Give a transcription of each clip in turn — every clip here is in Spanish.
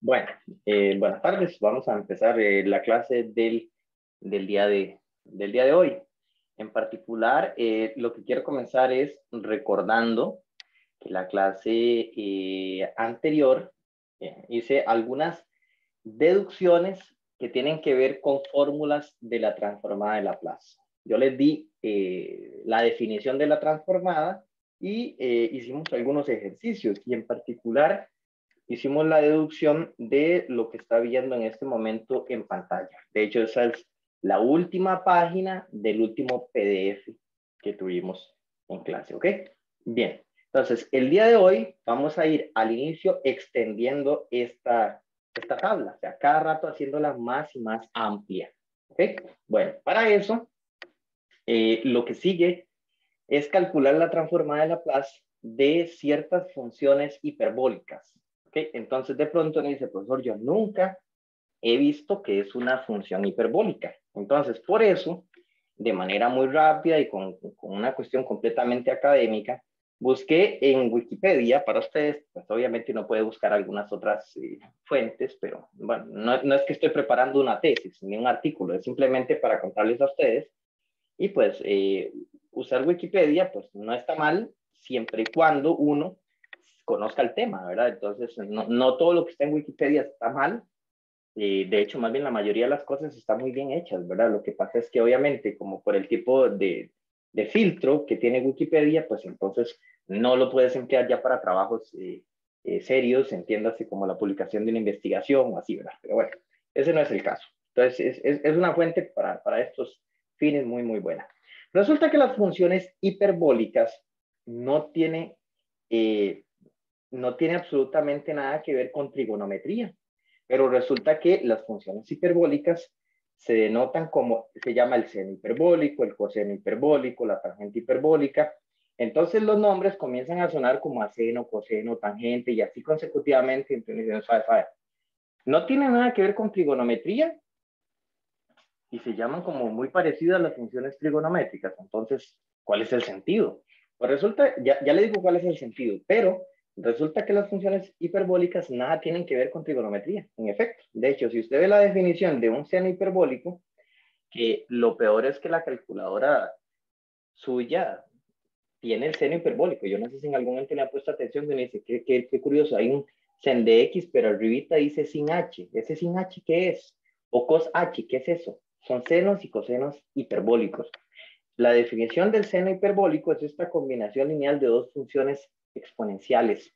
Bueno, buenas tardes. Vamos a empezar la clase del del día de hoy. En particular, lo que quiero comenzar es recordando que la clase anterior hice algunas deducciones que tienen que ver con fórmulas de la transformada de Laplace. Yo les di la definición de la transformada y hicimos algunos ejercicios y en particular hicimos la deducción de lo que está viendo en este momento en pantalla. De hecho, esa es la última página del último PDF que tuvimos en clase, ¿ok? Bien, entonces el día de hoy vamos a ir al inicio extendiendo esta tabla, o sea, cada rato haciéndola más y más amplia, ¿ok? Bueno, para eso, lo que sigue es calcular la transformada de Laplace de ciertas funciones hiperbólicas. ¿Okay? Entonces, de pronto me dice, profesor, yo nunca he visto que es una función hiperbólica. Entonces, por eso, de manera muy rápida y con una cuestión completamente académica, busqué en Wikipedia para ustedes, pues obviamente uno puede buscar algunas otras fuentes, pero bueno, no es que estoy preparando una tesis ni un artículo, es simplemente para contarles a ustedes. Y pues usar Wikipedia pues no está mal siempre y cuando uno conozca el tema, ¿verdad? Entonces no todo lo que está en Wikipedia está mal. De hecho, más bien la mayoría de las cosas están muy bien hechas, ¿verdad? Lo que pasa es que obviamente como por el tipo de filtro que tiene Wikipedia, pues entonces no lo puedes emplear ya para trabajos serios, entiéndase como la publicación de una investigación o así, ¿verdad? Pero bueno, ese no es el caso. Entonces es una fuente para estos fines muy, muy buena. Resulta que las funciones hiperbólicas no tiene, eh, no tiene absolutamente nada que ver con trigonometría, pero resulta que las funciones hiperbólicas se denotan como, se llama el seno hiperbólico, el coseno hiperbólico, la tangente hiperbólica. Entonces los nombres comienzan a sonar como a seno, coseno, tangente y así consecutivamente. Entonces, no tiene nada que ver con trigonometría y se llaman como muy parecidas a las funciones trigonométricas. Entonces, ¿cuál es el sentido? Pues resulta, ya le digo cuál es el sentido, pero resulta que las funciones hiperbólicas nada tienen que ver con trigonometría, en efecto. De hecho, si usted ve la definición de un seno hiperbólico, que lo peor es que la calculadora suya tiene el seno hiperbólico. Yo no sé si en algún momento le ha puesto atención y me dice, qué curioso, hay un sen de X, pero arribita dice sin H. ¿Ese sin H qué es? O cos H, ¿qué es eso? Son senos y cosenos hiperbólicos. La definición del seno hiperbólico es esta combinación lineal de dos funciones exponenciales.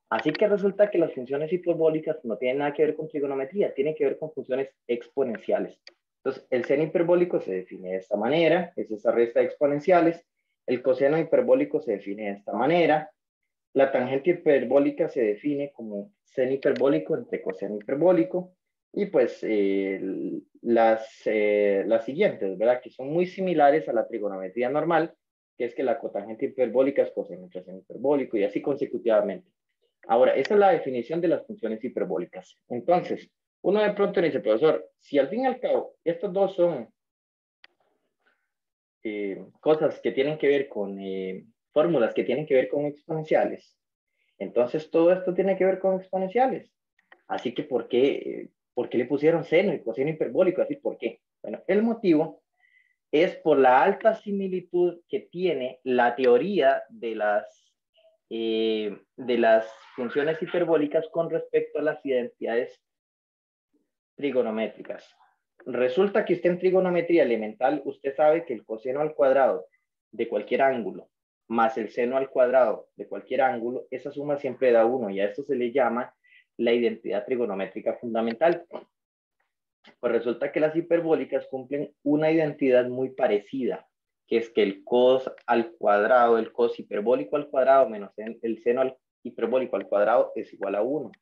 Así que resulta que las funciones hiperbólicas no tienen nada que ver con trigonometría, tienen que ver con funciones exponenciales. Entonces, el seno hiperbólico se define de esta manera, es esa resta de exponenciales. El coseno hiperbólico se define de esta manera. La tangente hiperbólica se define como seno hiperbólico entre coseno hiperbólico. Y pues las siguientes, ¿verdad? Que son muy similares a la trigonometría normal, que es que la cotangente hiperbólica es coseno entre seno hiperbólico y así consecutivamente. Ahora, esa es la definición de las funciones hiperbólicas. Entonces, uno de pronto dice, profesor, si al fin y al cabo estos dos son cosas que tienen que ver con fórmulas que tienen que ver con exponenciales, entonces todo esto tiene que ver con exponenciales. Así que, ¿por qué le pusieron seno y coseno hiperbólico? Así, ¿por qué? Bueno, el motivo es por la alta similitud que tiene la teoría de las funciones hiperbólicas con respecto a las identidades trigonométricas. Resulta que usted en trigonometría elemental, usted sabe que el coseno al cuadrado de cualquier ángulo más el seno al cuadrado de cualquier ángulo, esa suma siempre da 1 y a esto se le llama la identidad trigonométrica fundamental. Pues resulta que las hiperbólicas cumplen una identidad muy parecida, que es que el cos al cuadrado, el cos hiperbólico al cuadrado menos el seno al hiperbólico al cuadrado es igual a 1.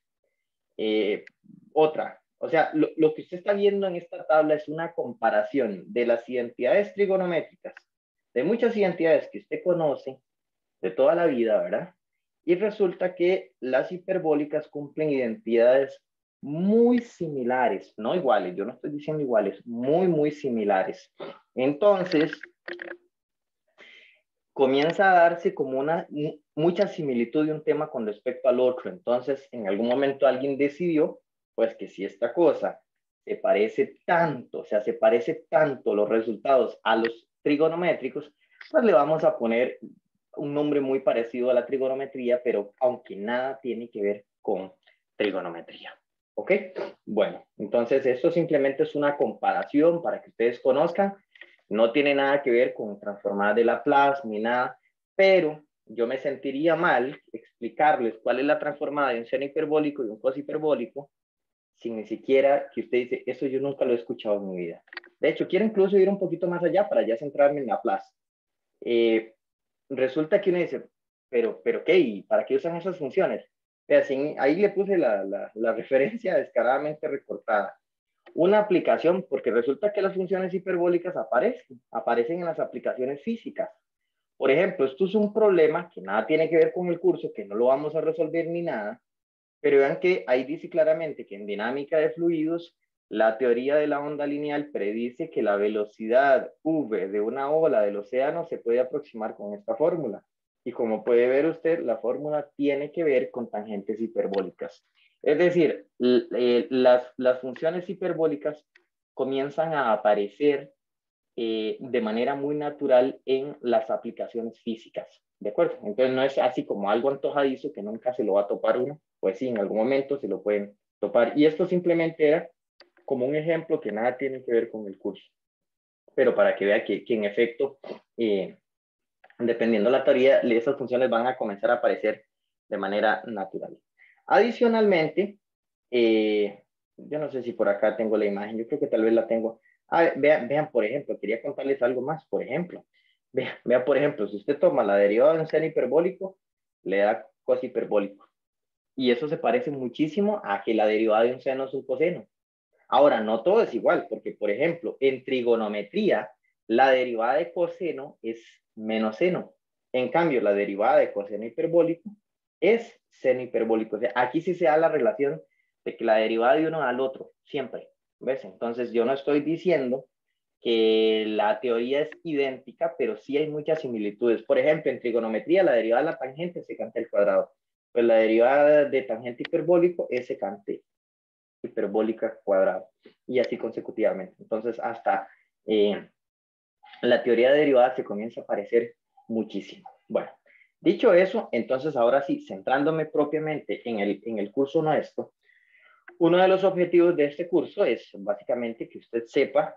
O sea, lo que usted está viendo en esta tabla es una comparación de las identidades trigonométricas, de muchas identidades que usted conoce de toda la vida, ¿verdad? Y resulta que las hiperbólicas cumplen identidades muy similares, no iguales, yo no estoy diciendo iguales, muy, muy similares. Entonces, comienza a darse como mucha similitud de un tema con respecto al otro. Entonces, en algún momento alguien decidió Pues que si esta cosa se parece tanto, o sea, se parece tanto los resultados a los trigonométricos, pues le vamos a poner un nombre muy parecido a la trigonometría, pero aunque nada tiene que ver con trigonometría. ¿Ok? Bueno, entonces esto simplemente es una comparación para que ustedes conozcan. No tiene nada que ver con transformadas de Laplace ni nada, pero yo me sentiría mal explicarles cuál es la transformada de un seno hiperbólico y un cos hiperbólico sin ni siquiera que usted dice, eso yo nunca lo he escuchado en mi vida. De hecho, quiero incluso ir un poquito más allá para ya centrarme en Laplace. Resulta que uno dice, pero ¿qué? ¿Y para qué usan esas funciones? Ahí le puse la referencia descaradamente recortada. Una aplicación, porque resulta que las funciones hiperbólicas aparecen en las aplicaciones físicas. Por ejemplo, esto es un problema que nada tiene que ver con el curso, que no lo vamos a resolver ni nada, pero vean que ahí dice claramente que en dinámica de fluidos, la teoría de la onda lineal predice que la velocidad v de una ola del océano se puede aproximar con esta fórmula. Y como puede ver usted, la fórmula tiene que ver con tangentes hiperbólicas. Es decir, las funciones hiperbólicas comienzan a aparecer de manera muy natural en las aplicaciones físicas. ¿De acuerdo? Entonces no es así como algo antojadizo que nunca se lo va a topar uno. Pues sí, en algún momento se lo pueden topar. Y esto simplemente era como un ejemplo que nada tiene que ver con el curso. Pero para que vea que en efecto, dependiendo de la teoría, esas funciones van a comenzar a aparecer de manera natural. Adicionalmente, yo no sé si por acá tengo la imagen, yo creo que tal vez la tengo. Vean, por ejemplo, quería contarles algo más, por ejemplo. Vean, por ejemplo, si usted toma la derivada de un seno hiperbólico, le da cos hiperbólico. Y eso se parece muchísimo a que la derivada de un seno es un coseno. Ahora, no todo es igual, porque, por ejemplo, en trigonometría, la derivada de coseno es menos seno. En cambio, la derivada de coseno hiperbólico es seno hiperbólico. O sea, aquí sí se da la relación de que la derivada de uno da al otro, siempre. ¿Ves? Entonces, yo no estoy diciendo que la teoría es idéntica, pero sí hay muchas similitudes. Por ejemplo, en trigonometría, la derivada de la tangente es secante al cuadrado. Pues la derivada de tangente hiperbólico es secante hiperbólica cuadrado. Y así consecutivamente. Entonces, hasta la teoría de derivadas se comienza a parecer muchísimo. Bueno, dicho eso, entonces ahora sí, centrándome propiamente en el curso nuestro, uno de los objetivos de este curso es básicamente que usted sepa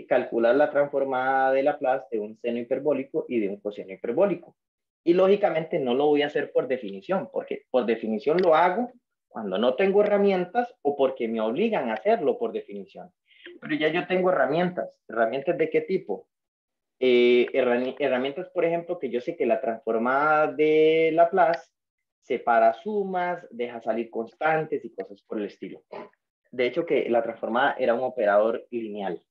calcular la transformada de Laplace de un seno hiperbólico y de un coseno hiperbólico. Y lógicamente no lo voy a hacer por definición, porque por definición lo hago cuando no tengo herramientas o porque me obligan a hacerlo por definición. Pero ya yo tengo herramientas. ¿Herramientas de qué tipo? Herramientas, por ejemplo, que yo sé que la transformada de Laplace separa sumas, deja salir constantes y cosas por el estilo. De hecho, que la transformada era un operador lineal.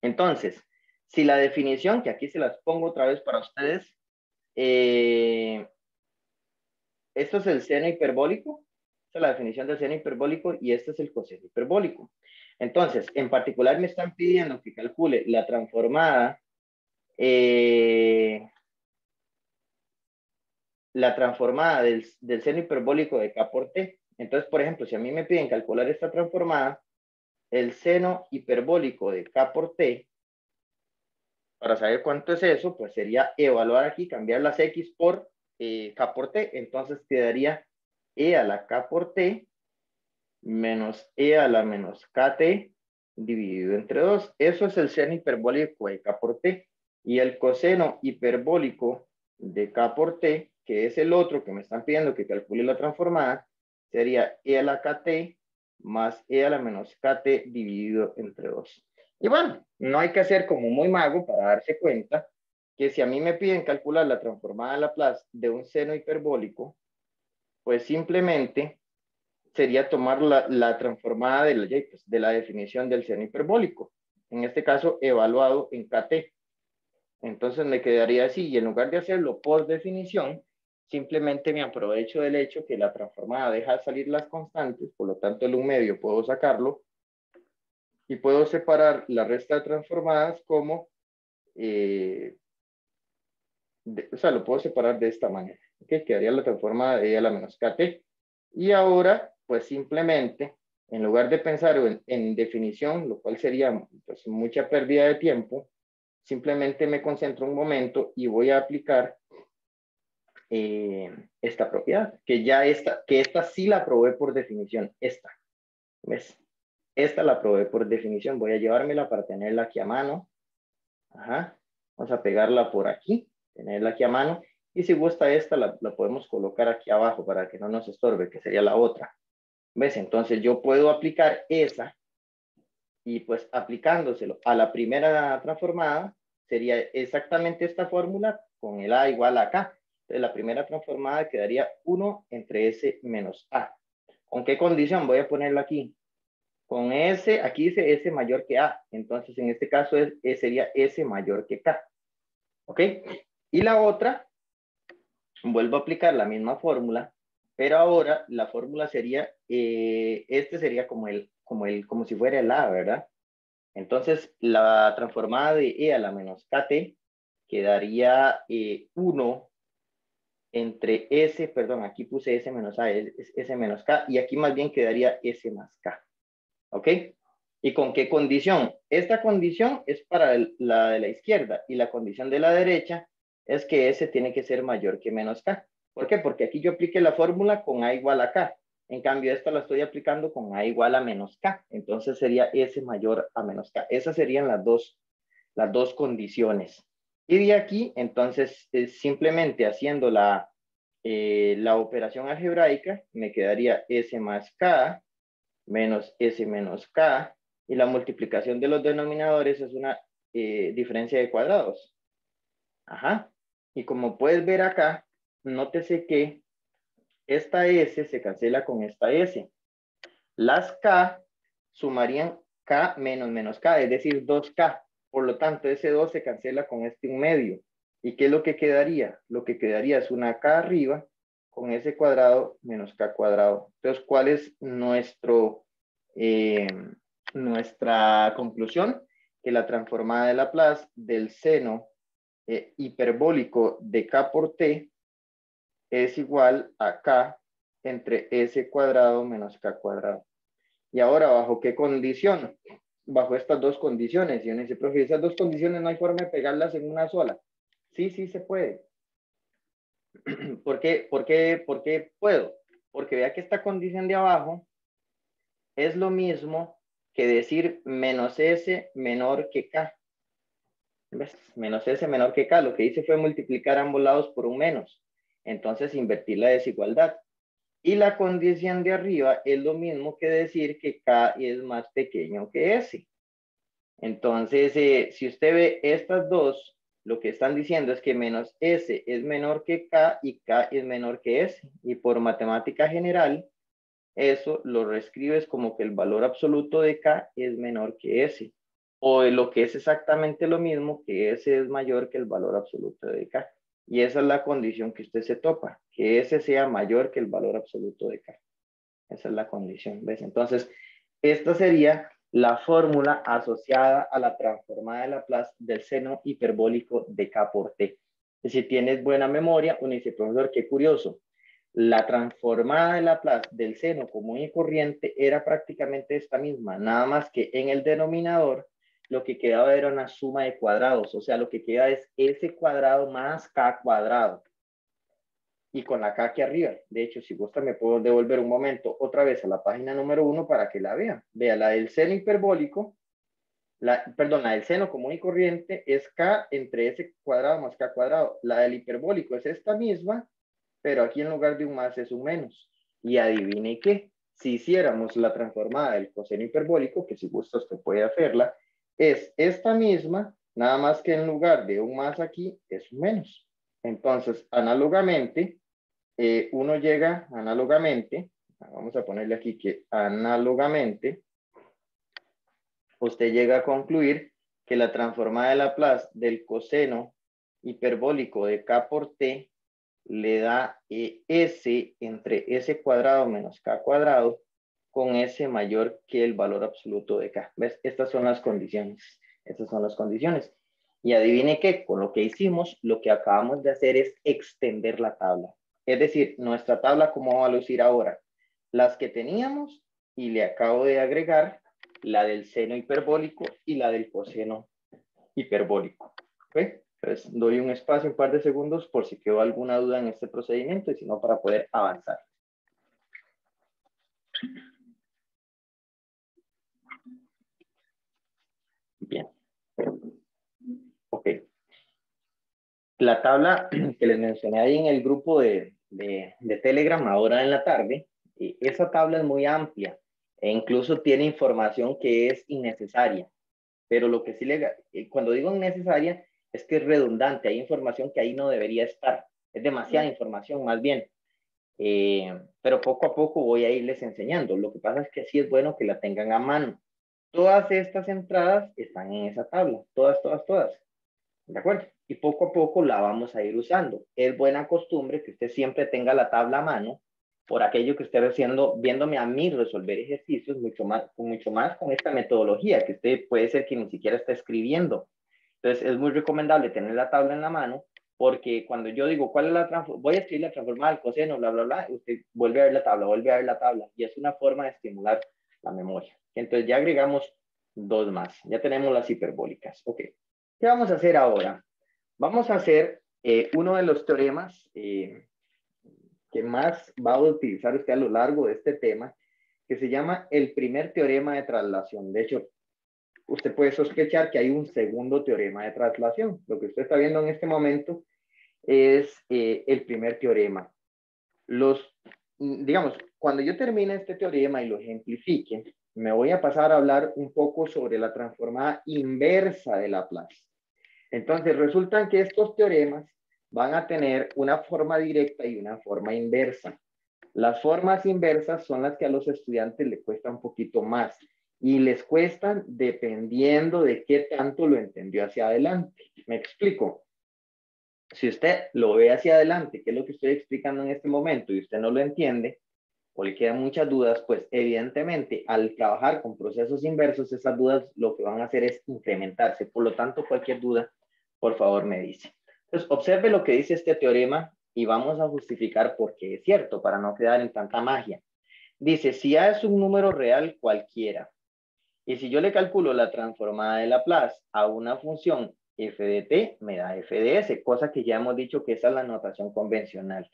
Entonces, si la definición, que aquí se las pongo otra vez para ustedes, esto es el seno hiperbólico, esta es la definición del seno hiperbólico y este es el coseno hiperbólico. Entonces, en particular me están pidiendo que calcule la transformada del seno hiperbólico de K por T. Entonces, por ejemplo, si a mí me piden calcular esta transformada, el seno hiperbólico de K por T, para saber cuánto es eso, pues sería evaluar aquí, cambiar las X por K por T. Entonces quedaría E a la K por T menos E a la menos KT dividido entre 2. Eso es el seno hiperbólico de K por T. Y el coseno hiperbólico de K por T, que es el otro que me están pidiendo que calcule la transformada, sería E a la KT más E a la menos KT dividido entre 2. Y bueno, no hay que hacer como muy mago para darse cuenta que si a mí me piden calcular la transformada de Laplace de un seno hiperbólico, pues simplemente sería tomar la transformada de la definición del seno hiperbólico. En este caso, evaluado en KT. Entonces me quedaría así, y en lugar de hacerlo por definición, simplemente me aprovecho del hecho que la transformada deja salir las constantes, por lo tanto el un medio puedo sacarlo, y puedo separar la resta de transformadas como, o sea, lo puedo separar de esta manera. ¿Okay? Quedaría la transformada de E a la menos KT. Y ahora, pues simplemente en lugar de pensar en definición, lo cual sería pues, mucha pérdida de tiempo, simplemente me concentro un momento y voy a aplicar esta propiedad, que esta sí la probé por definición, esta, ¿ves? Esta la probé por definición, voy a llevármela para tenerla aquí a mano. Ajá. Vamos a pegarla por aquí, tenerla aquí a mano, y si gusta esta, la podemos colocar aquí abajo para que no nos estorbe, que sería la otra. ¿Ves? Entonces yo puedo aplicar esa, y pues aplicándoselo a la primera transformada, sería exactamente esta fórmula con el A igual a K. Entonces la primera transformada quedaría 1 entre S menos A. ¿Con qué condición? Voy a ponerla aquí. Con S, aquí dice S mayor que A. Entonces en este caso sería S mayor que K. ¿Ok? Y la otra, vuelvo a aplicar la misma fórmula, pero ahora la fórmula sería, este sería como si fuera el A, ¿verdad? Entonces, la transformada de E a la menos KT quedaría 1 entre S, perdón, aquí puse S menos A, es S menos K, y aquí más bien quedaría S más K. ¿Ok? ¿Y con qué condición? Esta condición es para la de la izquierda, y la condición de la derecha es que S tiene que ser mayor que menos K. ¿Por qué? Porque aquí yo apliqué la fórmula con A igual a K. En cambio, esta la estoy aplicando con A igual a menos K. Entonces sería S mayor a menos K. Esas serían las dos condiciones. Y de aquí, entonces, simplemente haciendo la operación algebraica, me quedaría S más K menos S menos K. Y la multiplicación de los denominadores es una diferencia de cuadrados. Ajá. Y como puedes ver acá, nótese que esta S se cancela con esta S. Las K sumarían K menos menos K, es decir, 2K. Por lo tanto, ese 2 se cancela con este 1/2. ¿Y qué es lo que quedaría? Lo que quedaría es una K arriba con S cuadrado menos K cuadrado. Entonces, ¿cuál es nuestra conclusión? Que la transformada de Laplace del seno hiperbólico de K por T es igual a K entre S cuadrado menos K cuadrado. Y ahora, ¿bajo qué condición? Bajo estas dos condiciones. Y uno dice, profe, esas dos condiciones no hay forma de pegarlas en una sola. Sí, sí se puede. ¿Por qué puedo? Porque vea que esta condición de abajo es lo mismo que decir menos S menor que K. ¿Ves? Menos S menor que K. Lo que hice fue multiplicar ambos lados por un menos. Entonces, invertir la desigualdad. Y la condición de arriba es lo mismo que decir que K es más pequeño que S. Entonces, si usted ve estas dos, lo que están diciendo es que menos S es menor que K y K es menor que S. Y por matemática general, eso lo reescribes como que el valor absoluto de K es menor que S. O lo que es exactamente lo mismo, que S es mayor que el valor absoluto de K. Y esa es la condición que usted se topa, que S sea mayor que el valor absoluto de K. Esa es la condición, ¿ves? Entonces, esta sería la fórmula asociada a la transformada de Laplace del seno hiperbólico de K por T. Y si tienes buena memoria, uno dice, profesor, qué curioso. La transformada de Laplace del seno común y corriente era prácticamente esta misma, nada más que en el denominador lo que quedaba era una suma de cuadrados, o sea, lo que queda es S cuadrado más K cuadrado. Y con la K aquí arriba. De hecho, si gusta, me puedo devolver un momento otra vez a la página número 1 para que la vean. Vea, la del seno hiperbólico, la del seno común y corriente es K entre S cuadrado más K cuadrado. La del hiperbólico es esta misma, pero aquí en lugar de un más es un menos. Y adivine qué, si hiciéramos la transformada del coseno hiperbólico, que si gusta usted puede hacerla, es esta misma, nada más que en lugar de un más aquí es un menos. Entonces, análogamente, uno llega análogamente, vamos a ponerle aquí que análogamente, usted llega a concluir que la transformada de Laplace del coseno hiperbólico de K por T le da S entre S cuadrado menos K cuadrado con S mayor que el valor absoluto de K. ¿Ves? Estas son las condiciones. Estas son las condiciones. Y adivine qué, con lo que hicimos, lo que acabamos de hacer es extender la tabla. Es decir, nuestra tabla, ¿cómo va a lucir ahora? Las que teníamos y le acabo de agregar la del seno hiperbólico y la del coseno hiperbólico. ¿Okay? Entonces doy un espacio, un par de segundos por si quedó alguna duda en este procedimiento y si no para poder avanzar. Bien. Ok. La tabla que les mencioné ahí en el grupo de Telegram ahora en la tarde, esa tabla es muy amplia e incluso tiene información que es innecesaria. Pero lo que sí cuando digo innecesaria es que es redundante, hay información que ahí no debería estar. Es demasiada información más bien. Pero poco a poco voy a irles enseñando. Lo que pasa es que sí es bueno que la tengan a mano. Todas estas entradas están en esa tabla, todas, todas, todas. ¿De acuerdo? Y poco a poco la vamos a ir usando. Es buena costumbre que usted siempre tenga la tabla a mano por aquello que esté haciendo, viéndome a mí resolver ejercicios mucho más con esta metodología que usted puede ser que ni siquiera está escribiendo. Entonces es muy recomendable tener la tabla en la mano porque cuando yo digo cuál es la transformación, voy a escribir la transformada del coseno, bla, bla, bla, usted vuelve a ver la tabla, vuelve a ver la tabla y es una forma de estimular la memoria. Entonces ya agregamos dos más, ya tenemos las hiperbólicas. Ok. ¿Qué vamos a hacer ahora? Vamos a hacer uno de los teoremas que más va a utilizar usted a lo largo de este tema, que se llama el primer teorema de traslación. De hecho, usted puede sospechar que hay un segundo teorema de traslación. Lo que usted está viendo en este momento es el primer teorema. Digamos, cuando yo termine este teorema y lo ejemplifique, me voy a pasar a hablar un poco sobre la transformada inversa de Laplace. Entonces, resulta que estos teoremas van a tener una forma directa y una forma inversa. Las formas inversas son las que a los estudiantes les cuesta un poquito más y les cuestan dependiendo de qué tanto lo entendió hacia adelante. ¿Me explico? Si usted lo ve hacia adelante, que es lo que estoy explicando en este momento, y usted no lo entiende, o le quedan muchas dudas, pues evidentemente al trabajar con procesos inversos, esas dudas lo que van a hacer es incrementarse. Por lo tanto, cualquier duda, por favor, me dice. Entonces, observe lo que dice este teorema y vamos a justificar por qué es cierto, para no quedar en tanta magia. Dice, si A es un número real cualquiera, y si yo le calculo la transformada de Laplace a una función f de t, me da f de s, cosa que ya hemos dicho que esa es la notación convencional.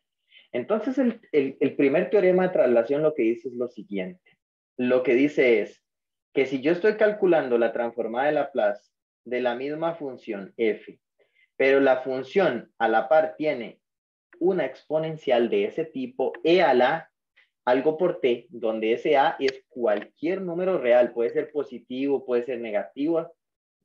Entonces, el primer teorema de traslación lo que dice es lo siguiente. Lo que dice es que si yo estoy calculando la transformada de Laplace de la misma función f, pero la función a la par tiene una exponencial de ese tipo, e a la algo por t, donde ese a es cualquier número real, puede ser positivo, puede ser negativo.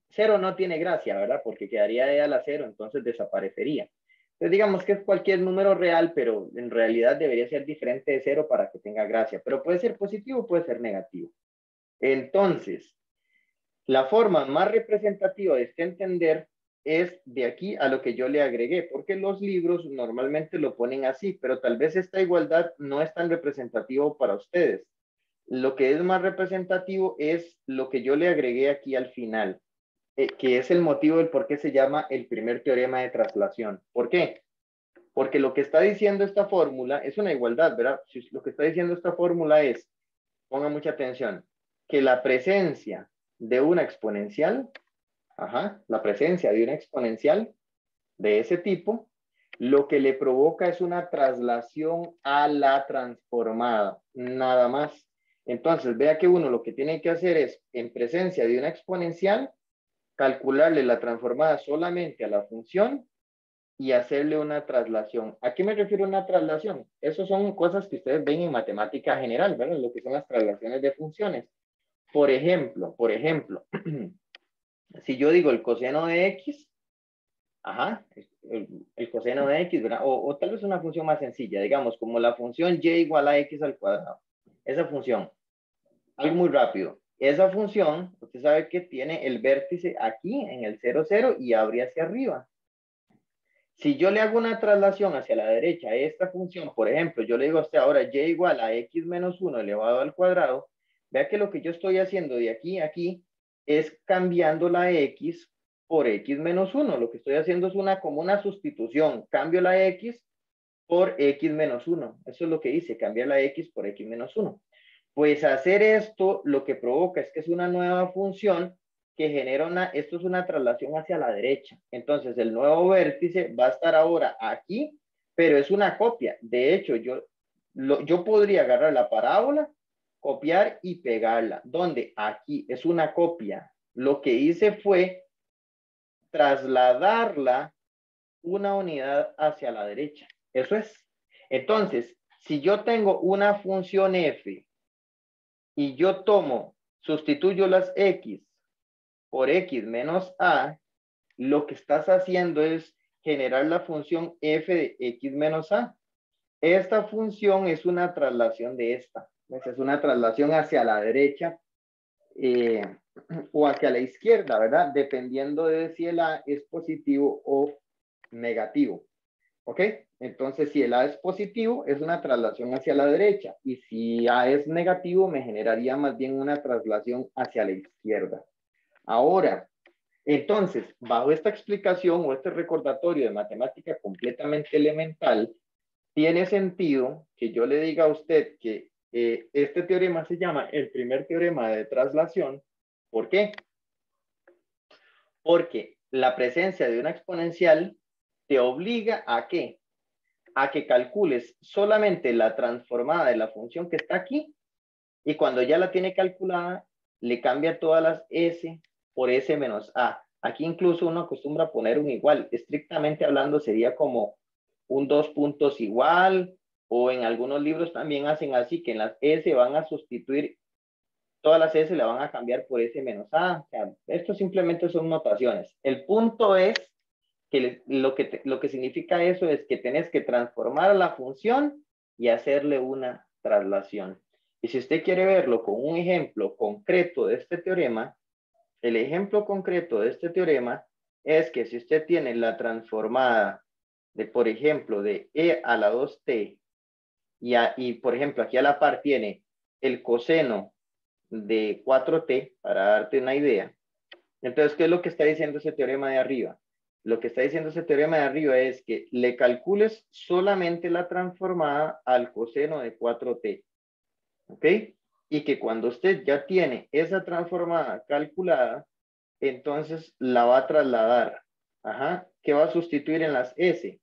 Cero no tiene gracia, ¿verdad? Porque quedaría e a la cero, entonces desaparecería. Entonces digamos que es cualquier número real, pero en realidad debería ser diferente de cero para que tenga gracia. Pero puede ser positivo, puede ser negativo. Entonces, la forma más representativa de este entender es de aquí a lo que yo le agregué, porque los libros normalmente lo ponen así, pero tal vez esta igualdad no es tan representativo para ustedes. Lo que es más representativo es lo que yo le agregué aquí al final, que es el motivo del por qué se llama el primer teorema de traslación. ¿Por qué? Porque lo que está diciendo esta fórmula es una igualdad, ¿verdad? Lo que está diciendo esta fórmula es, ponga mucha atención, que la presencia de una exponencial, la presencia de una exponencial de ese tipo, lo que le provoca es una traslación a la transformada, nada más. Entonces, vea que uno lo que tiene que hacer es, en presencia de una exponencial, calcularle la transformada solamente a la función y hacerle una traslación. ¿A qué me refiero una traslación? Esas son cosas que ustedes ven en matemática general, ¿verdad? Lo que son las traslaciones de funciones. Por ejemplo, si yo digo el coseno de x, el coseno de x, ¿verdad? O tal vez una función más sencilla, digamos, como la función y igual a x al cuadrado. Esa función, algo muy rápido. Esa función, usted sabe que tiene el vértice aquí en el 0, 0 y abre hacia arriba. Si yo le hago una traslación hacia la derecha a esta función, por ejemplo, yo le digo a usted ahora y igual a x menos 1 elevado al cuadrado, vea que lo que yo estoy haciendo de aquí a aquí es cambiando la x por x menos 1. Lo que estoy haciendo es como una sustitución. Cambio la x por x menos 1. Eso es lo que hice, cambiar la x por x menos 1. Pues hacer esto lo que provoca es que es una nueva función que genera esto es una traslación hacia la derecha. Entonces el nuevo vértice va a estar ahora aquí, pero es una copia. De hecho, yo podría agarrar la parábola, copiar y pegarla. ¿Dónde? Aquí es una copia. Lo que hice fue trasladarla una unidad hacia la derecha. Eso es. Entonces, si yo tengo una función f y yo sustituyo las x por x menos a, lo que estás haciendo es generar la función f de x menos a. Esta función es una traslación de esta. Es una traslación hacia la derecha o hacia la izquierda, ¿verdad? Dependiendo de si el a es positivo o negativo. ¿Ok? Entonces, si el A es positivo, es una traslación hacia la derecha. Y si A es negativo, me generaría más bien una traslación hacia la izquierda. Ahora, entonces, bajo esta explicación o este recordatorio de matemática completamente elemental, tiene sentido que yo le diga a usted que este teorema se llama el primer teorema de traslación. ¿Por qué? Porque la presencia de una exponencial te obliga ¿a qué? A que calcules solamente la transformada de la función que está aquí y cuando ya la tiene calculada, le cambia todas las s por s menos a. Aquí incluso uno acostumbra a poner un igual. Estrictamente hablando sería como un 2 puntos igual o en algunos libros también hacen así que en las s van a sustituir todas las s la van a cambiar por s menos a. O sea, esto simplemente son notaciones. El punto es que lo que significa eso es que tenés que transformar la función y hacerle una traslación. Y si usted quiere verlo con un ejemplo concreto de este teorema, el ejemplo concreto de este teorema es que si usted tiene la transformada de, por ejemplo, de e a la 2t y por ejemplo, aquí a la par tiene el coseno de 4t, para darte una idea. Entonces, ¿qué es lo que está diciendo ese teorema de arriba? Lo que está diciendo ese teorema de arriba es que le calcules solamente la transformada al coseno de 4t. ¿Ok? Y que cuando usted ya tiene esa transformada calculada, entonces la va a trasladar. Ajá. ¿Qué va a sustituir en las s?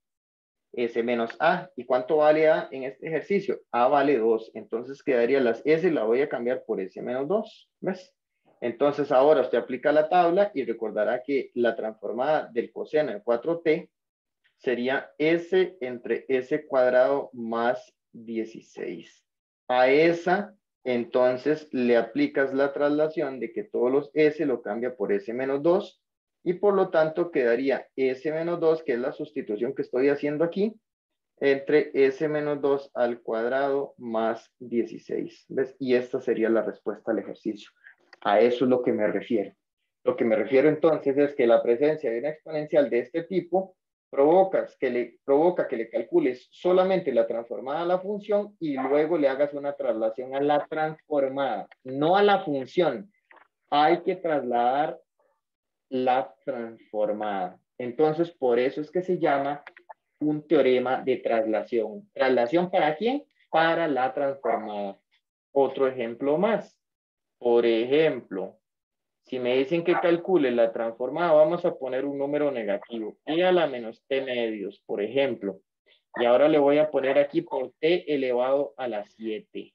S menos a. ¿Y cuánto vale a en este ejercicio? A vale 2. Entonces quedaría las s, la voy a cambiar por s menos 2. ¿Ves? Entonces ahora usted aplica la tabla y recordará que la transformada del coseno de 4t sería s entre s cuadrado más 16. A esa, entonces le aplicas la traslación de que todos los s lo cambia por s menos 2 y por lo tanto quedaría s menos 2, que es la sustitución que estoy haciendo aquí, entre s menos 2 al cuadrado más 16. ¿Ves? Y esta sería la respuesta al ejercicio. A eso es lo que me refiero. Lo que me refiero entonces es que la presencia de una exponencial de este tipo provoca que le calcules solamente la transformada a la función y luego le hagas una traslación a la transformada, no a la función. Hay que trasladar la transformada. Entonces, por eso es que se llama un teorema de traslación. ¿Traslación para quién? Para la transformada. Otro ejemplo más. Por ejemplo, si me dicen que calcule la transformada, vamos a poner un número negativo. E a la menos t medios, por ejemplo. Y ahora le voy a poner aquí por t elevado a la 7.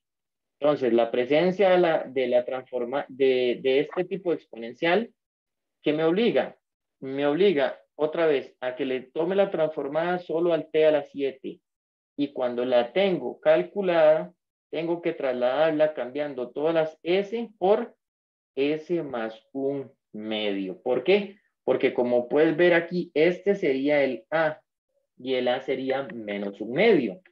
Entonces, la presencia de este tipo de exponencial, ¿qué me obliga? Me obliga otra vez a que le tome la transformada solo al t a la 7. Y cuando la tengo calculada, tengo que trasladarla cambiando todas las s por s más un medio. ¿Por qué? Porque como puedes ver aquí, este sería el a y el a sería menos un medio.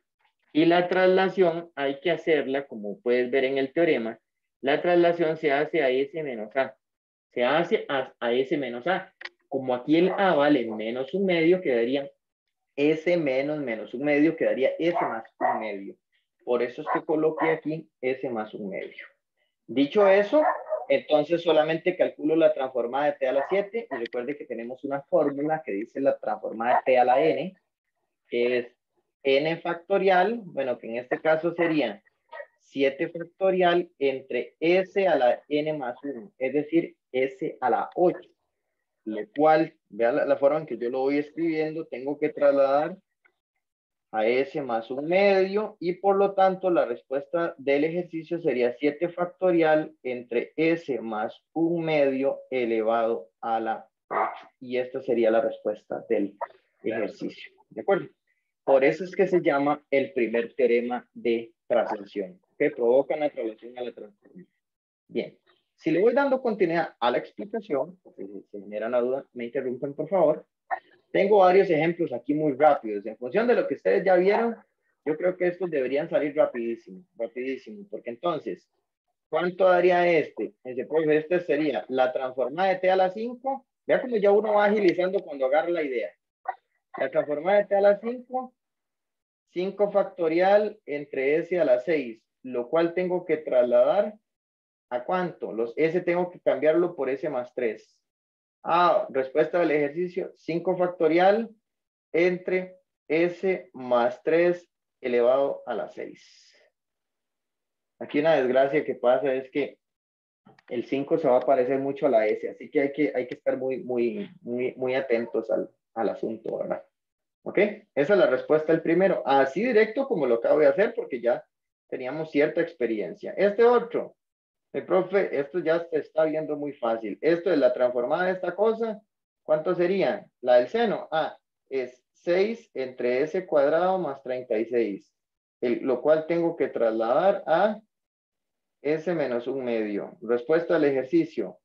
Y la traslación hay que hacerla, como puedes ver en el teorema, la traslación se hace a s menos a. Se hace a s menos a. Como aquí el a vale menos un medio, quedaría s menos un medio, quedaría s más un medio. Por eso es que coloqué aquí s más un medio. Dicho eso, entonces solamente calculo la transformada de t a la 7 y recuerde que tenemos una fórmula que dice la transformada de t a la n, que es n factorial, bueno, que en este caso sería 7 factorial entre S a la N más 1, es decir, S a la 8, lo cual, vean la forma en que yo lo voy escribiendo, tengo que trasladar a S más 1 medio y por lo tanto la respuesta del ejercicio sería 7 factorial entre S más 1 medio elevado a la 8. Y esta sería la respuesta del ejercicio. ¿De acuerdo? Por eso es que se llama el primer teorema de traslación, que provoca una traslación a la transformación. Bien, si le voy dando continuidad a la explicación, porque si se genera una duda, me interrumpen por favor. Tengo varios ejemplos aquí muy rápidos. En función de lo que ustedes ya vieron, yo creo que estos deberían salir rapidísimo, rapidísimo, porque entonces, ¿cuánto daría este? Este sería la transformada de t a la 5. Vea como ya uno va agilizando cuando agarra la idea. La transformada de t a la 5, 5 factorial entre s a la 6, lo cual tengo que trasladar ¿a cuánto? Los s tengo que cambiarlo por s más 3. Respuesta del ejercicio, 5 factorial entre s más 3 elevado a la 6. Aquí una desgracia que pasa es que el 5 se va a parecer mucho a la s, así que hay que estar muy atentos al asunto, ¿verdad? ¿Ok? Esa es la respuesta del primero. Así directo como lo acabo de hacer porque ya teníamos cierta experiencia. Este otro, profe, esto ya se está viendo muy fácil. Esto es la transformada de esta cosa. ¿Cuánto sería? La del seno. Es 6 entre s cuadrado más 36. Lo cual tengo que trasladar a s menos 1 medio. Respuesta al ejercicio.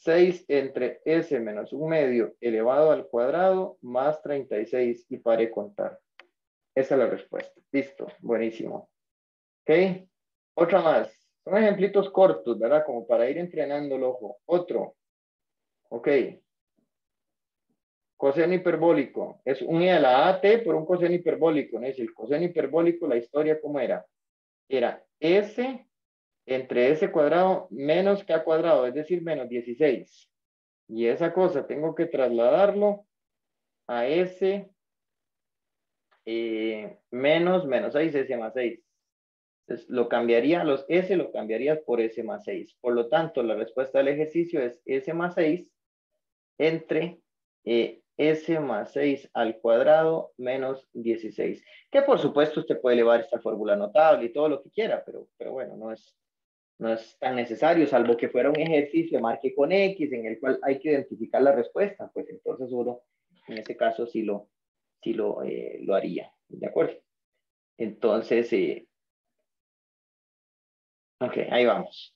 6 entre s menos 1 medio elevado al cuadrado más 36 y pare contar. Esa es la respuesta. Listo. Buenísimo. ¿Ok? Otra más. Son ejemplitos cortos, ¿verdad? Como para ir entrenando el ojo. Otro. Ok. Coseno hiperbólico. Es unida a la AT por un coseno hiperbólico. ¿No? Es el coseno hiperbólico, la historia, ¿cómo era? Era S entre S cuadrado menos K cuadrado, es decir, menos 16. Y esa cosa tengo que trasladarlo a S menos 6, S más 6. Entonces, lo cambiaría, los S lo cambiarías por S más 6. Por lo tanto, la respuesta del ejercicio es S más 6 entre S más 6 al cuadrado menos 16. Que por supuesto usted puede elevar esta fórmula notable y todo lo que quiera, pero bueno, no es tan necesario, salvo que fuera un ejercicio marque con X en el cual hay que identificar la respuesta, pues entonces uno en ese caso sí lo haría, ¿de acuerdo? Entonces, ok, ahí vamos.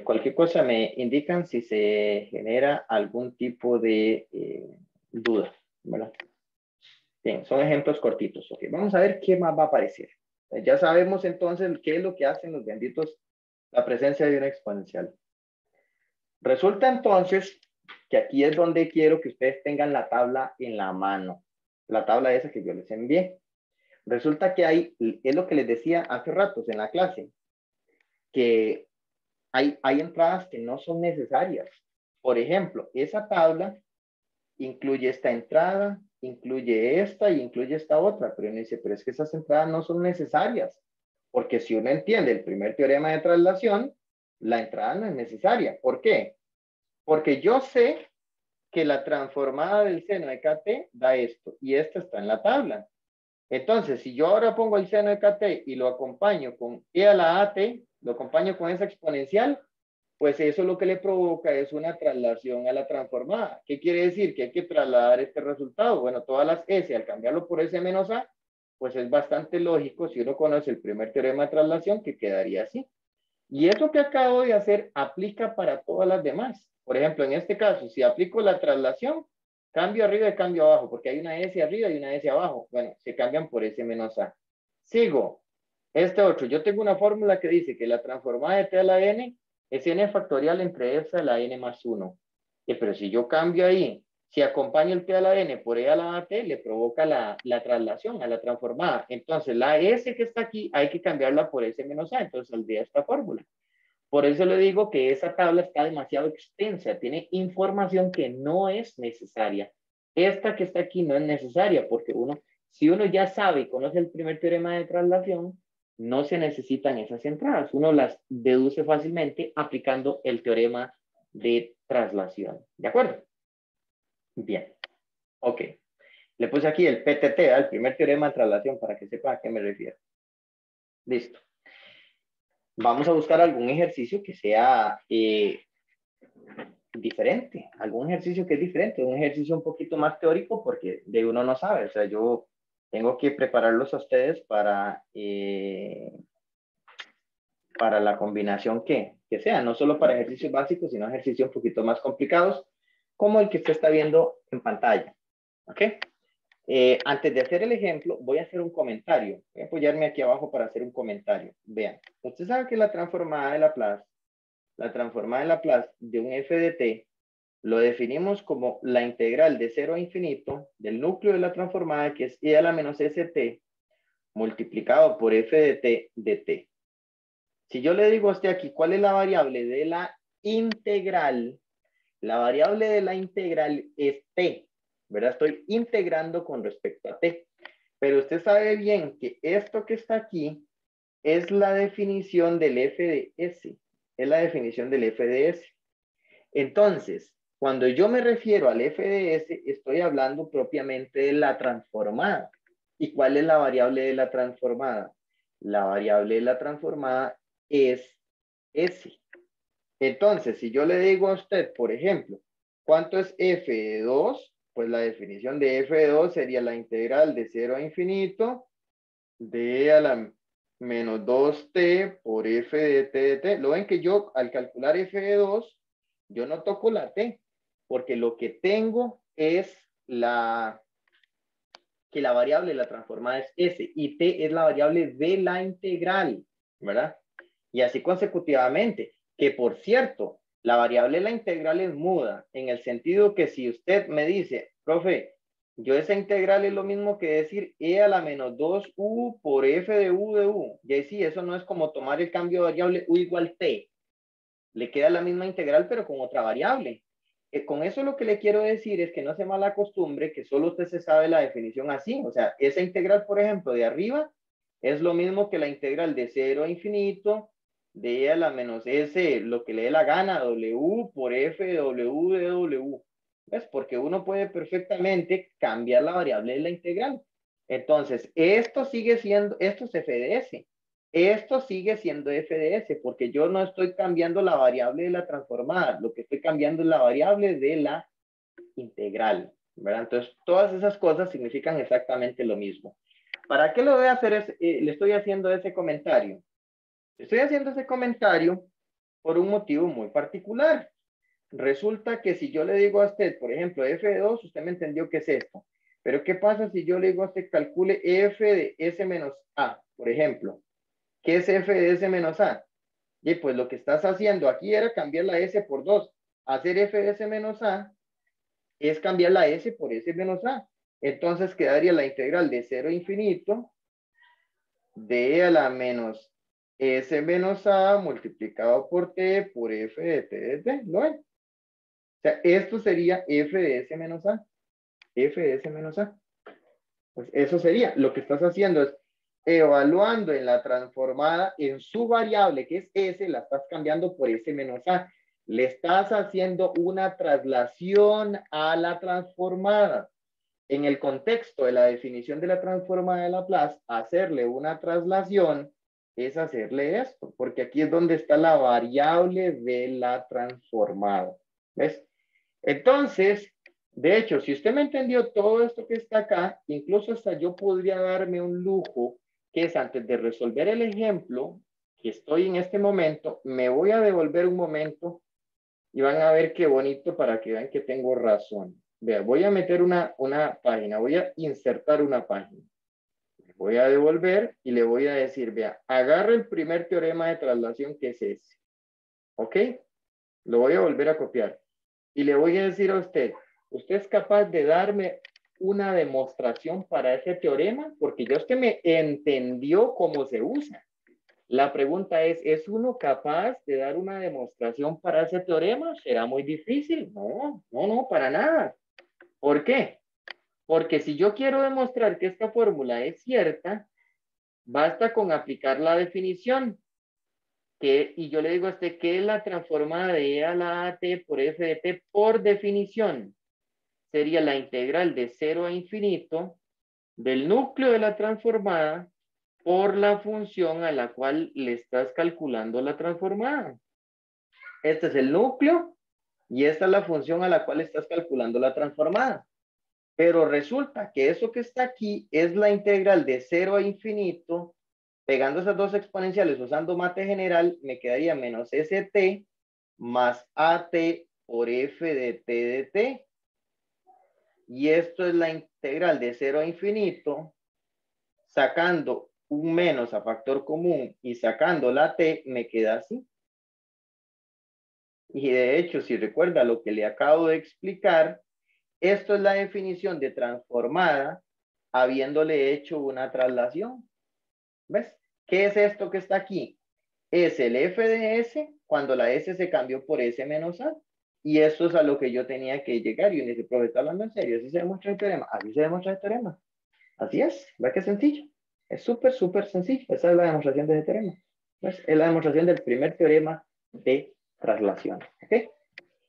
Cualquier cosa me indican si se genera algún tipo de duda, ¿verdad? Bien, son ejemplos cortitos. Ok, vamos a ver qué más va a aparecer. Ya sabemos entonces qué es lo que hacen los benditos, la presencia de una exponencial. Resulta entonces que aquí es donde quiero que ustedes tengan la tabla en la mano. La tabla esa que yo les envié. Resulta que es lo que les decía hace ratos en la clase, que hay entradas que no son necesarias. Por ejemplo, esa tabla incluye esta entrada, incluye esta y incluye esta otra, pero uno dice, pero es que esas entradas no son necesarias, porque si uno entiende el primer teorema de traslación, la entrada no es necesaria. ¿Por qué? Porque yo sé que la transformada del seno de KT da esto, y esto está en la tabla. Entonces, si yo ahora pongo el seno de KT y lo acompaño con e a la AT, lo acompaño con esa exponencial, pues eso lo que le provoca es una traslación a la transformada. ¿Qué quiere decir? Que hay que trasladar este resultado. Bueno, todas las S, al cambiarlo por S menos A, pues es bastante lógico, si uno conoce el primer teorema de traslación, que quedaría así. Y eso que acabo de hacer aplica para todas las demás. Por ejemplo, en este caso, si aplico la traslación, cambio arriba y cambio abajo, porque hay una S arriba y una S abajo. Bueno, se cambian por S menos A. Sigo. Este otro, yo tengo una fórmula que dice que la transformada de t a la n es n factorial entre s a la n más 1. Pero si yo cambio ahí, si acompaño el t a la n por e a la t, le provoca la traslación a la transformada. Entonces, la s que está aquí hay que cambiarla por s menos a. Entonces, saldría esta fórmula. Por eso le digo que esa tabla está demasiado extensa. Tiene información que no es necesaria. Esta que está aquí no es necesaria porque si uno ya sabe y conoce el primer teorema de traslación, no se necesitan esas entradas. Uno las deduce fácilmente aplicando el teorema de traslación. ¿De acuerdo? Bien. Ok. Le puse aquí el PTT, el primer teorema de traslación, para que sepa a qué me refiero. Listo. Vamos a buscar algún ejercicio que sea diferente, algún ejercicio que es diferente, un ejercicio un poquito más teórico, porque de uno no sabe. O sea, yo tengo que prepararlos a ustedes para la combinación que sea, no solo para ejercicios básicos, sino ejercicios un poquito más complicados, como el que usted está viendo en pantalla. ¿Ok? Antes de hacer el ejemplo, voy a hacer un comentario. Voy a apoyarme aquí abajo para hacer un comentario. Vean, usted sabe que la transformada de Laplace de un f de t, lo definimos como la integral de 0 a infinito del núcleo de la transformada, que es e a la menos st, multiplicado por f de t de t. Si yo le digo a usted aquí, ¿cuál es la variable de la integral? La variable de la integral es t, ¿verdad? Estoy integrando con respecto a t. Pero usted sabe bien que esto que está aquí es la definición del f de s. Es la definición del f de s. Entonces, cuando yo me refiero al f de s, estoy hablando propiamente de la transformada. ¿Y cuál es la variable de la transformada? La variable de la transformada es s. Entonces, si yo le digo a usted, por ejemplo, ¿cuánto es f de 2? Pues la definición de f de 2 sería la integral de 0 a infinito de a la menos 2t por f de t de t. Lo ven que yo al calcular f de 2, yo no toco la t, porque lo que tengo es que la variable de la transformada es s y t es la variable de la integral, ¿verdad? Y así consecutivamente, que por cierto, la variable de la integral es muda, en el sentido que si usted me dice, profe, yo esa integral es lo mismo que decir e a la menos 2u por f de u. Y ahí sí, eso no es como tomar el cambio de variable u igual t. Le queda la misma integral, pero con otra variable. Con eso lo que le quiero decir es que no se mala acostumbre que solo usted se sabe la definición así. O sea, esa integral, por ejemplo, de arriba es lo mismo que la integral de 0 a infinito de e a la menos s, lo que le dé la gana, w por f de w de w. ¿Ves? Porque uno puede perfectamente cambiar la variable de la integral. Entonces, esto sigue siendo, esto es f de s. Esto sigue siendo f de s, porque yo no estoy cambiando la variable de la transformada, lo que estoy cambiando es la variable de la integral, ¿verdad? Entonces, todas esas cosas significan exactamente lo mismo. ¿Para qué lo voy a hacer? Le estoy haciendo ese comentario. Estoy haciendo ese comentario por un motivo muy particular. Resulta que si yo le digo a usted, por ejemplo, f de 2, usted me entendió qué es esto. Pero ¿qué pasa si yo le digo a usted calcule f de s menos a, por ejemplo? ¿Qué es f de s menos a? Y pues lo que estás haciendo aquí era cambiar la s por 2. Hacer f de s menos a es cambiar la s por s menos a. Entonces quedaría la integral de 0 a infinito de e a la menos s menos a multiplicado por t por f de t de t. ¿Lo ven? O sea, esto sería f de s menos a. F de s menos a. Pues eso sería. Lo que estás haciendo es evaluando en la transformada en su variable que es s, la estás cambiando por s menos a. Le estás haciendo una traslación a la transformada. En el contexto de la definición de la transformada de Laplace, hacerle una traslación es hacerle esto, porque aquí es donde está la variable de la transformada. ¿Ves? Entonces, de hecho, si usted me entendió todo esto que está acá, incluso hasta yo podría darme un lujo, que es antes de resolver el ejemplo que estoy en este momento, me voy a devolver un momento y van a ver qué bonito para que vean que tengo razón. Vea, voy a meter una página, voy a insertar una página. Voy a devolver y le voy a decir, vea, agarra el primer teorema de traslación que es ese. ¿Ok? Lo voy a volver a copiar. Y le voy a decir a usted, ¿usted es capaz de darme una demostración para ese teorema? Porque ya usted me entendió cómo se usa. La pregunta ¿es uno capaz de dar una demostración para ese teorema? ¿Será muy difícil? No, para nada. ¿Por qué? Porque si yo quiero demostrar que esta fórmula es cierta, Basta con aplicar la definición. Y yo le digo a usted que es la transformada de e a la AT por f de t por definición. Sería la integral de 0 a infinito del núcleo de la transformada por la función a la cual le estás calculando la transformada. Este es el núcleo y esta es la función a la cual estás calculando la transformada. Pero resulta que eso que está aquí es la integral de 0 a infinito. Pegando esas dos exponenciales usando mate general, me quedaría menos st más at por f de t de t. Y esto es la integral de 0 a infinito, sacando un menos a factor común y sacando la t, me queda así. Y de hecho, si recuerda lo que le acabo de explicar, esto es la definición de transformada habiéndole hecho una traslación. ¿Ves? ¿Qué es esto que está aquí? Es el f de s cuando la s se cambió por s menos a. Y esto es a lo que yo tenía que llegar. Y uno dice, profe, ¿está hablando en serio? ¿Así se demuestra el teorema? Así se demuestra el teorema. Así es. ¿Ves qué sencillo? Es súper, súper sencillo. Esa es la demostración de ese teorema. ¿Ves? Es la demostración del primer teorema de traslación. ¿Ok?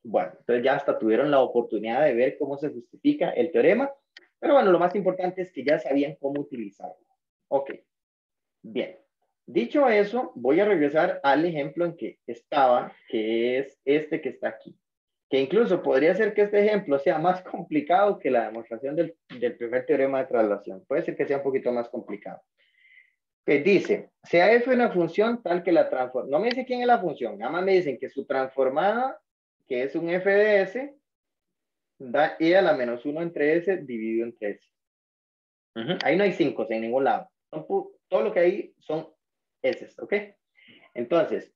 Bueno, entonces ya hasta tuvieron la oportunidad de ver cómo se justifica el teorema. Pero bueno, lo más importante es que ya sabían cómo utilizarlo. Ok. Bien. Dicho eso, voy a regresar al ejemplo en que estaba, que es este que está aquí. Que incluso podría ser que este ejemplo sea más complicado que la demostración del primer teorema de traslación. Puede ser que sea un poquito más complicado. Que dice, sea f una función tal que la transforma. No me dice quién es la función, nada más me dicen que su transformada, que es un f de s, da e a la menos 1 entre s dividido entre s. Ahí no hay 5 en ningún lado. Todo lo que hay son s, ¿ok? Entonces,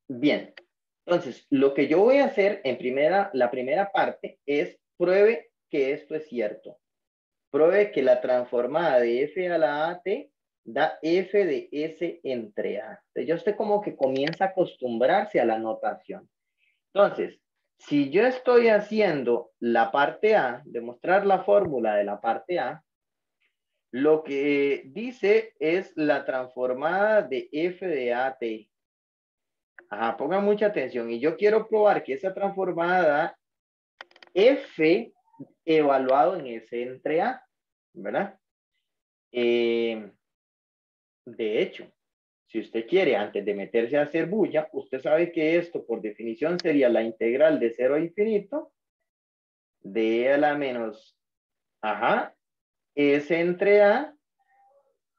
bien. Entonces, lo que yo voy a hacer la primera parte es pruebe que esto es cierto. Pruebe que la transformada de f a la at da f de s entre a. Entonces, ya usted como que comienza a acostumbrarse a la notación. Entonces, si yo estoy haciendo la parte A, demostrar la fórmula de la parte A, lo que dice es la transformada de f de at. Ajá, pongan mucha atención. Y yo quiero probar que esa transformada da f evaluado en s entre a, ¿verdad? De hecho, si usted quiere, antes de meterse a hacer bulla, usted sabe que esto por definición sería la integral de 0 a infinito de e a la menos, ajá, s entre a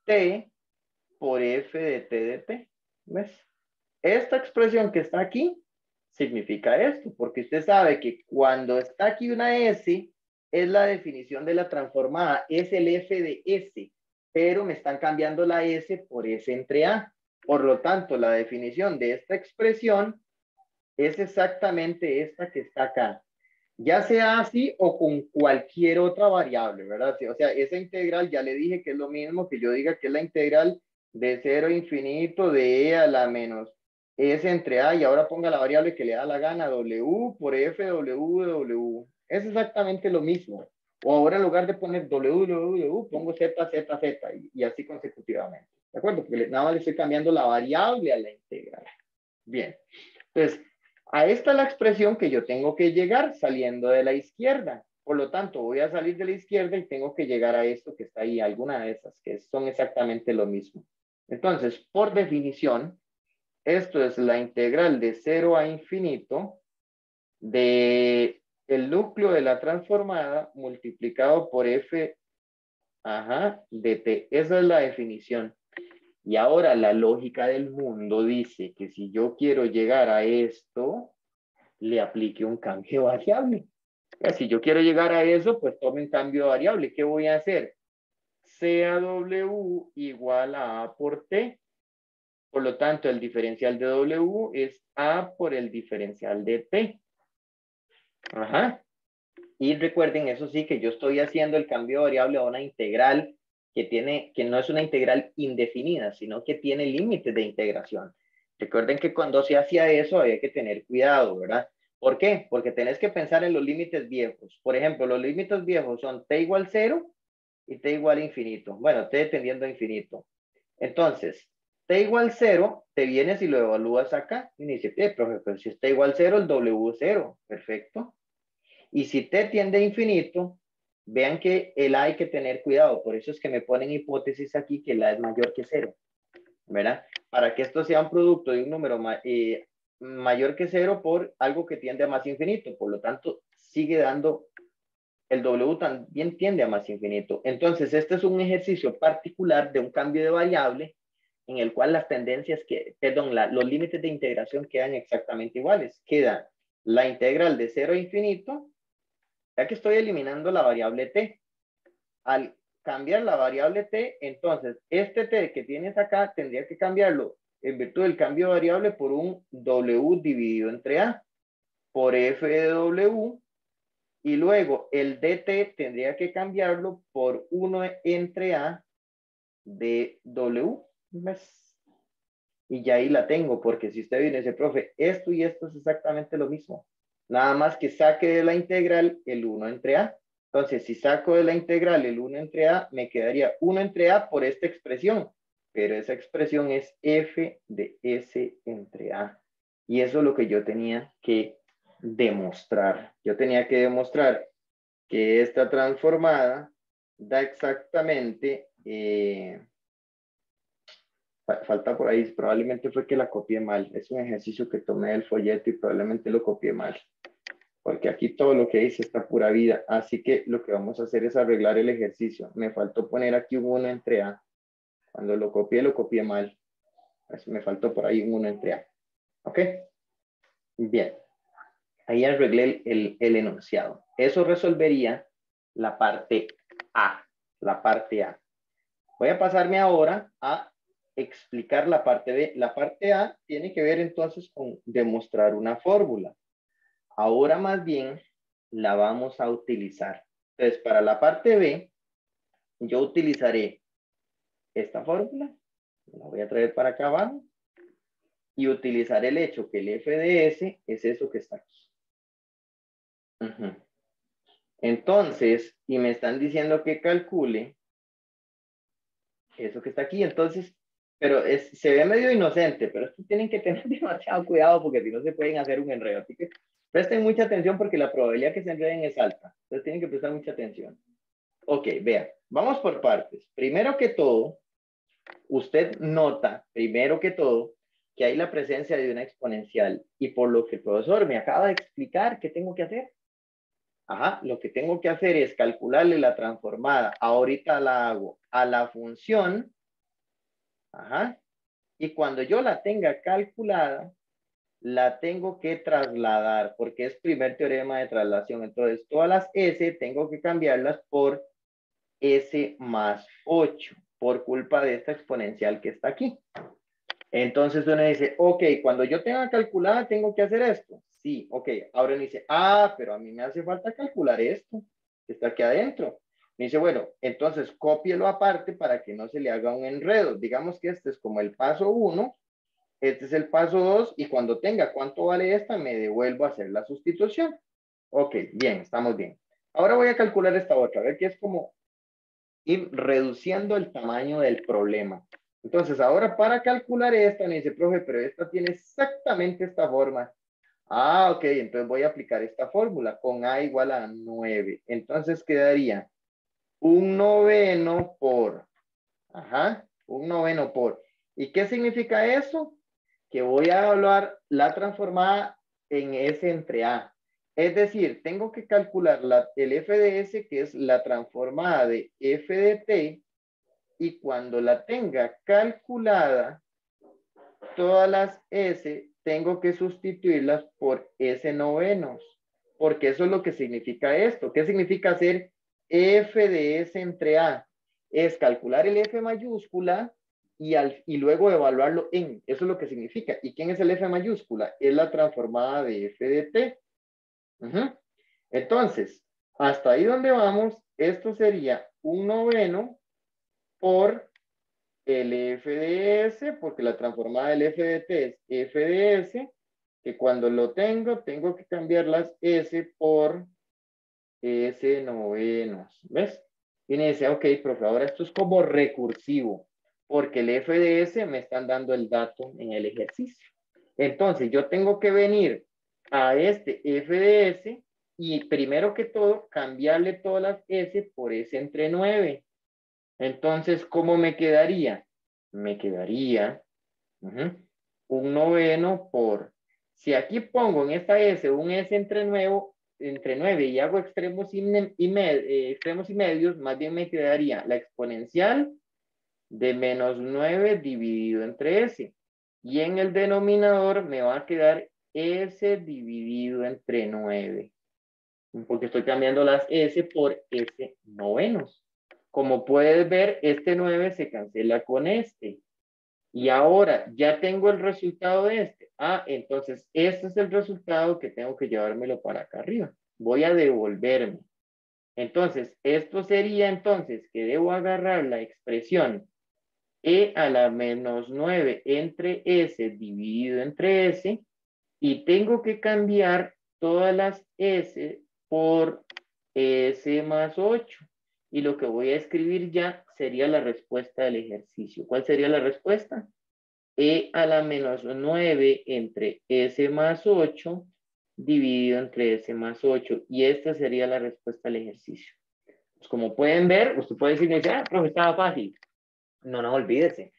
t por f de t de t. ¿Ves? Esta expresión que está aquí significa esto, porque usted sabe que cuando está aquí una S, es la definición de la transformada, es el f de S, pero me están cambiando la S por S entre A. Por lo tanto, la definición de esta expresión es exactamente esta que está acá. Ya sea así o con cualquier otra variable, ¿verdad? O sea, esa integral ya le dije que es lo mismo que yo diga que es la integral de 0 a infinito de e a la menos s entre a y ahora ponga la variable que le da la gana, w por f w. Es exactamente lo mismo. O ahora en lugar de poner w, pongo z, z, z y así consecutivamente. ¿De acuerdo? Porque nada más le estoy cambiando la variable a la integral. Bien. Entonces, a esta es la expresión que yo tengo que llegar saliendo de la izquierda. Por lo tanto, voy a salir de la izquierda y tengo que llegar a esto que está ahí, alguna de esas, que son exactamente lo mismo. Entonces, por definición, esto es la integral de 0 a infinito de el núcleo de la transformada multiplicado por f, ajá, de t. Esa es la definición. Y ahora la lógica del mundo dice que si yo quiero llegar a esto, le aplique un cambio de variable. Si yo quiero llegar a eso, pues tome un cambio de variable. ¿Qué voy a hacer? Sea W igual a A por T. Por lo tanto, el diferencial de W es A por el diferencial de T. Ajá. Y recuerden, eso sí, que yo estoy haciendo el cambio de variable a una integral que no es una integral indefinida, sino que tiene límites de integración. Recuerden que cuando se hacía eso había que tener cuidado, ¿verdad? ¿Por qué? Porque tenés que pensar en los límites viejos. Por ejemplo, los límites viejos son t igual 0 y t igual a infinito. Bueno, t tendiendo a infinito. Entonces, t igual 0, te vienes y lo evalúas acá. Y me dice, profe, pero si está igual 0, el w es 0. Perfecto. Y si t tiende a infinito, vean que el a hay que tener cuidado. Por eso es que me ponen hipótesis aquí que el a es mayor que 0. ¿Verdad? Para que esto sea un producto de un número mayor que 0 por algo que tiende a más infinito. Por lo tanto, sigue dando, el w también tiende a más infinito. Entonces, este es un ejercicio particular de un cambio de variable en el cual las tendencias, los límites de integración quedan exactamente iguales. Queda la integral de 0 a infinito, ya que estoy eliminando la variable t. Al cambiar la variable t, entonces este t que tienes acá tendría que cambiarlo en virtud del cambio de variable por un w dividido entre a, por f de w, y luego el dt tendría que cambiarlo por 1 entre a de w. Y ya ahí la tengo, porque si usted viene y dice, profe, esto y esto es exactamente lo mismo. Nada más que saque de la integral el 1 entre a. Entonces, si saco de la integral el 1 entre a, me quedaría 1 entre a por esta expresión. Pero esa expresión es f de s entre a. Y eso es lo que yo tenía que demostrar. Yo tenía que demostrar que esta transformada da exactamente... falta por ahí, probablemente fue que la copié mal. Es un ejercicio que tomé del folleto y probablemente lo copié mal. Porque aquí todo lo que dice está pura vida. Así que lo que vamos a hacer es arreglar el ejercicio. Me faltó poner aquí un 1 entre a. Cuando lo copié mal. Pues me faltó por ahí un 1 entre a. ¿Ok? Bien. Ahí arreglé el enunciado. Eso resolvería la parte A. La parte A. Voy a pasarme ahora a explicar la parte B. La parte A tiene que ver entonces con demostrar una fórmula. Ahora más bien la vamos a utilizar. Entonces, para la parte B, yo utilizaré esta fórmula. La voy a traer para acá abajo. Y utilizar el hecho que el f de s es eso que está aquí. Entonces, y me están diciendo que calcule eso que está aquí. Entonces, pero se ve medio inocente, pero esto tienen que tener demasiado cuidado porque si no se pueden hacer un enredo. Así que presten mucha atención porque la probabilidad que se enreden es alta. Entonces tienen que prestar mucha atención. Ok, vean, vamos por partes. Primero que todo, usted nota, primero que todo, que hay la presencia de una exponencial. Y por lo que el profesor me acaba de explicar, ¿qué tengo que hacer? Ajá, lo que tengo que hacer es calcularle la transformada. Ahorita la hago a la función. Ajá. Y cuando yo la tenga calculada, la tengo que trasladar, porque es primer teorema de traslación. Entonces, todas las S tengo que cambiarlas por S más 8, por culpa de esta exponencial que está aquí. Entonces uno dice, ok, cuando yo tenga calculada, tengo que hacer esto. Sí, ok. Ahora uno dice, pero a mí me hace falta calcular esto, que está aquí adentro. Me dice, bueno, entonces cópielo aparte para que no se le haga un enredo. Digamos que este es como el paso 1, este es el paso 2, y cuando tenga cuánto vale esta, me devuelvo a hacer la sustitución. Ok, bien, estamos bien. Ahora voy a calcular esta otra, a ver que es como ir reduciendo el tamaño del problema. Entonces, ahora para calcular esta, me dice, profe, pero esta tiene exactamente esta forma. Ok, entonces voy a aplicar esta fórmula con A igual a 9. Entonces quedaría un noveno por, un noveno por. ¿Y qué significa eso? Que voy a evaluar la transformada en S entre A. Es decir, tengo que calcular el f de S, que es la transformada de f de t, y cuando la tenga calculada, todas las S tengo que sustituirlas por S novenos, porque eso es lo que significa esto. ¿Qué significa hacer f de S entre A? Es calcular el f mayúscula y luego evaluarlo en. Eso es lo que significa. ¿Y quién es el f mayúscula? Es la transformada de f de t. Entonces, hasta ahí donde vamos, esto sería un noveno por el f de s, porque la transformada del f de t es f de s, que cuando lo tengo que cambiar las s por s novenos. ¿Ves? Y me dice, ok, profe, ahora esto es como recursivo, porque el FDS me están dando el dato en el ejercicio. Entonces, yo tengo que venir a este FDS y primero que todo, cambiarle todas las S por S entre 9. Entonces, ¿cómo me quedaría? Me quedaría un noveno por, si aquí pongo en esta S un S entre 9 y hago extremos extremos y medios, más bien me quedaría la exponencial de menos 9 dividido entre S. Y en el denominador me va a quedar S dividido entre 9. Porque estoy cambiando las S por S novenos. Como puedes ver, este 9 se cancela con este. Y ahora ya tengo el resultado de este. Ah, entonces este es el resultado que tengo que llevármelo para acá arriba. Voy a devolverme. Entonces, esto sería entonces que debo agarrar la expresión E a la menos 9 entre S dividido entre S y tengo que cambiar todas las S por S más 8. Y lo que voy a escribir ya sería la respuesta del ejercicio. ¿Cuál sería la respuesta? E a la menos 9 entre S más 8 dividido entre S más 8. Y esta sería la respuesta al ejercicio. Pues como pueden ver, usted puede decirme, ah, profe, estaba fácil. No, no, olvídese.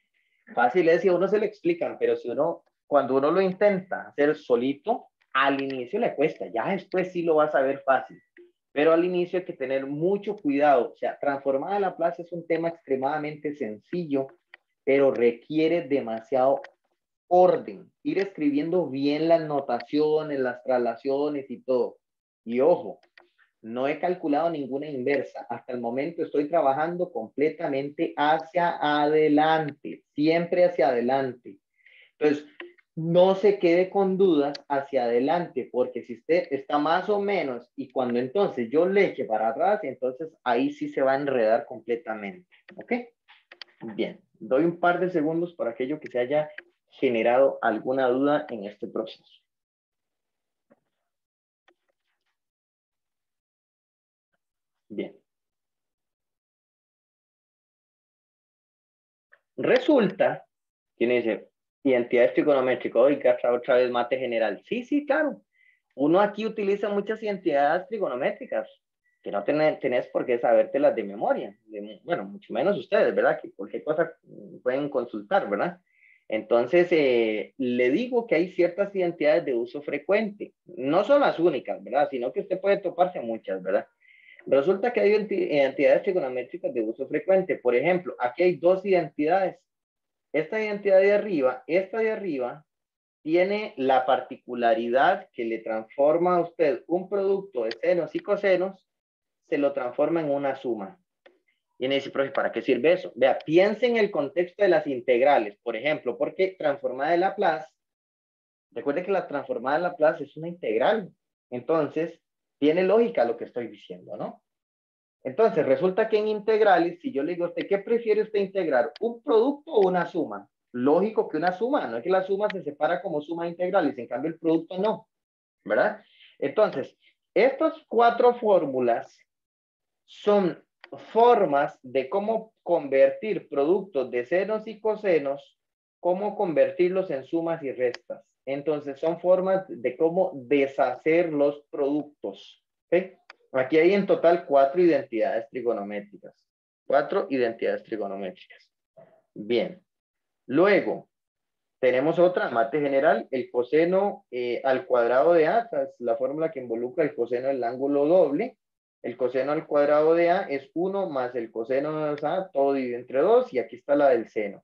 Fácil es si a uno se le explican, pero si uno, cuando uno lo intenta hacer solito, al inicio le cuesta, ya después sí lo vas a ver fácil. Pero al inicio hay que tener mucho cuidado. O sea, transformar a Laplace es un tema extremadamente sencillo, pero requiere demasiado orden. Ir escribiendo bien las notaciones, las traslaciones y todo. Y ojo, no he calculado ninguna inversa. Hasta el momento estoy trabajando completamente hacia adelante, siempre hacia adelante. Entonces, no se quede con dudas hacia adelante, porque si usted está más o menos y cuando entonces yo le eche para atrás, entonces ahí sí se va a enredar completamente. ¿Ok? Bien, doy un par de segundos para aquello que se haya generado alguna duda en este proceso. Bien. Resulta, tiene dice, identidades trigonométricas, oiga, otra vez mate general. Sí, sí, claro. Uno aquí utiliza muchas identidades trigonométricas, que no tenés por qué sabértelas de memoria. Bueno, mucho menos ustedes, ¿verdad? Que cualquier cosa pueden consultar, ¿verdad? Entonces, le digo que hay ciertas identidades de uso frecuente. No son las únicas, ¿verdad? Sino que usted puede toparse muchas, ¿verdad? Resulta que hay identidades trigonométricas de uso frecuente. Por ejemplo, aquí hay dos identidades. Esta identidad de arriba, esta de arriba, tiene la particularidad que le transforma a usted un producto de senos y cosenos, se lo transforma en una suma. Y me dice, profe, ¿para qué sirve eso? Vea, piense en el contexto de las integrales, por ejemplo, porque transformada de Laplace, recuerde que la transformada de Laplace es una integral. Entonces, tiene lógica lo que estoy diciendo, ¿no? Entonces, resulta que en integrales, si yo le digo a usted, ¿qué prefiere usted integrar? ¿Un producto o una suma? Lógico que una suma, no es que la suma se separa como suma de integrales, en cambio el producto no, ¿verdad? Entonces, estas cuatro fórmulas son formas de cómo convertir productos de senos y cosenos, cómo convertirlos en sumas y restas. Entonces, son formas de cómo deshacer los productos, ¿ok? Aquí hay en total 4 identidades trigonométricas. 4 identidades trigonométricas. Bien. Luego, tenemos otra, mate general, el coseno al cuadrado de A, es la fórmula que involucra el coseno del ángulo doble. El coseno al cuadrado de A es 1 más el coseno de A, todo dividido entre 2, y aquí está la del seno.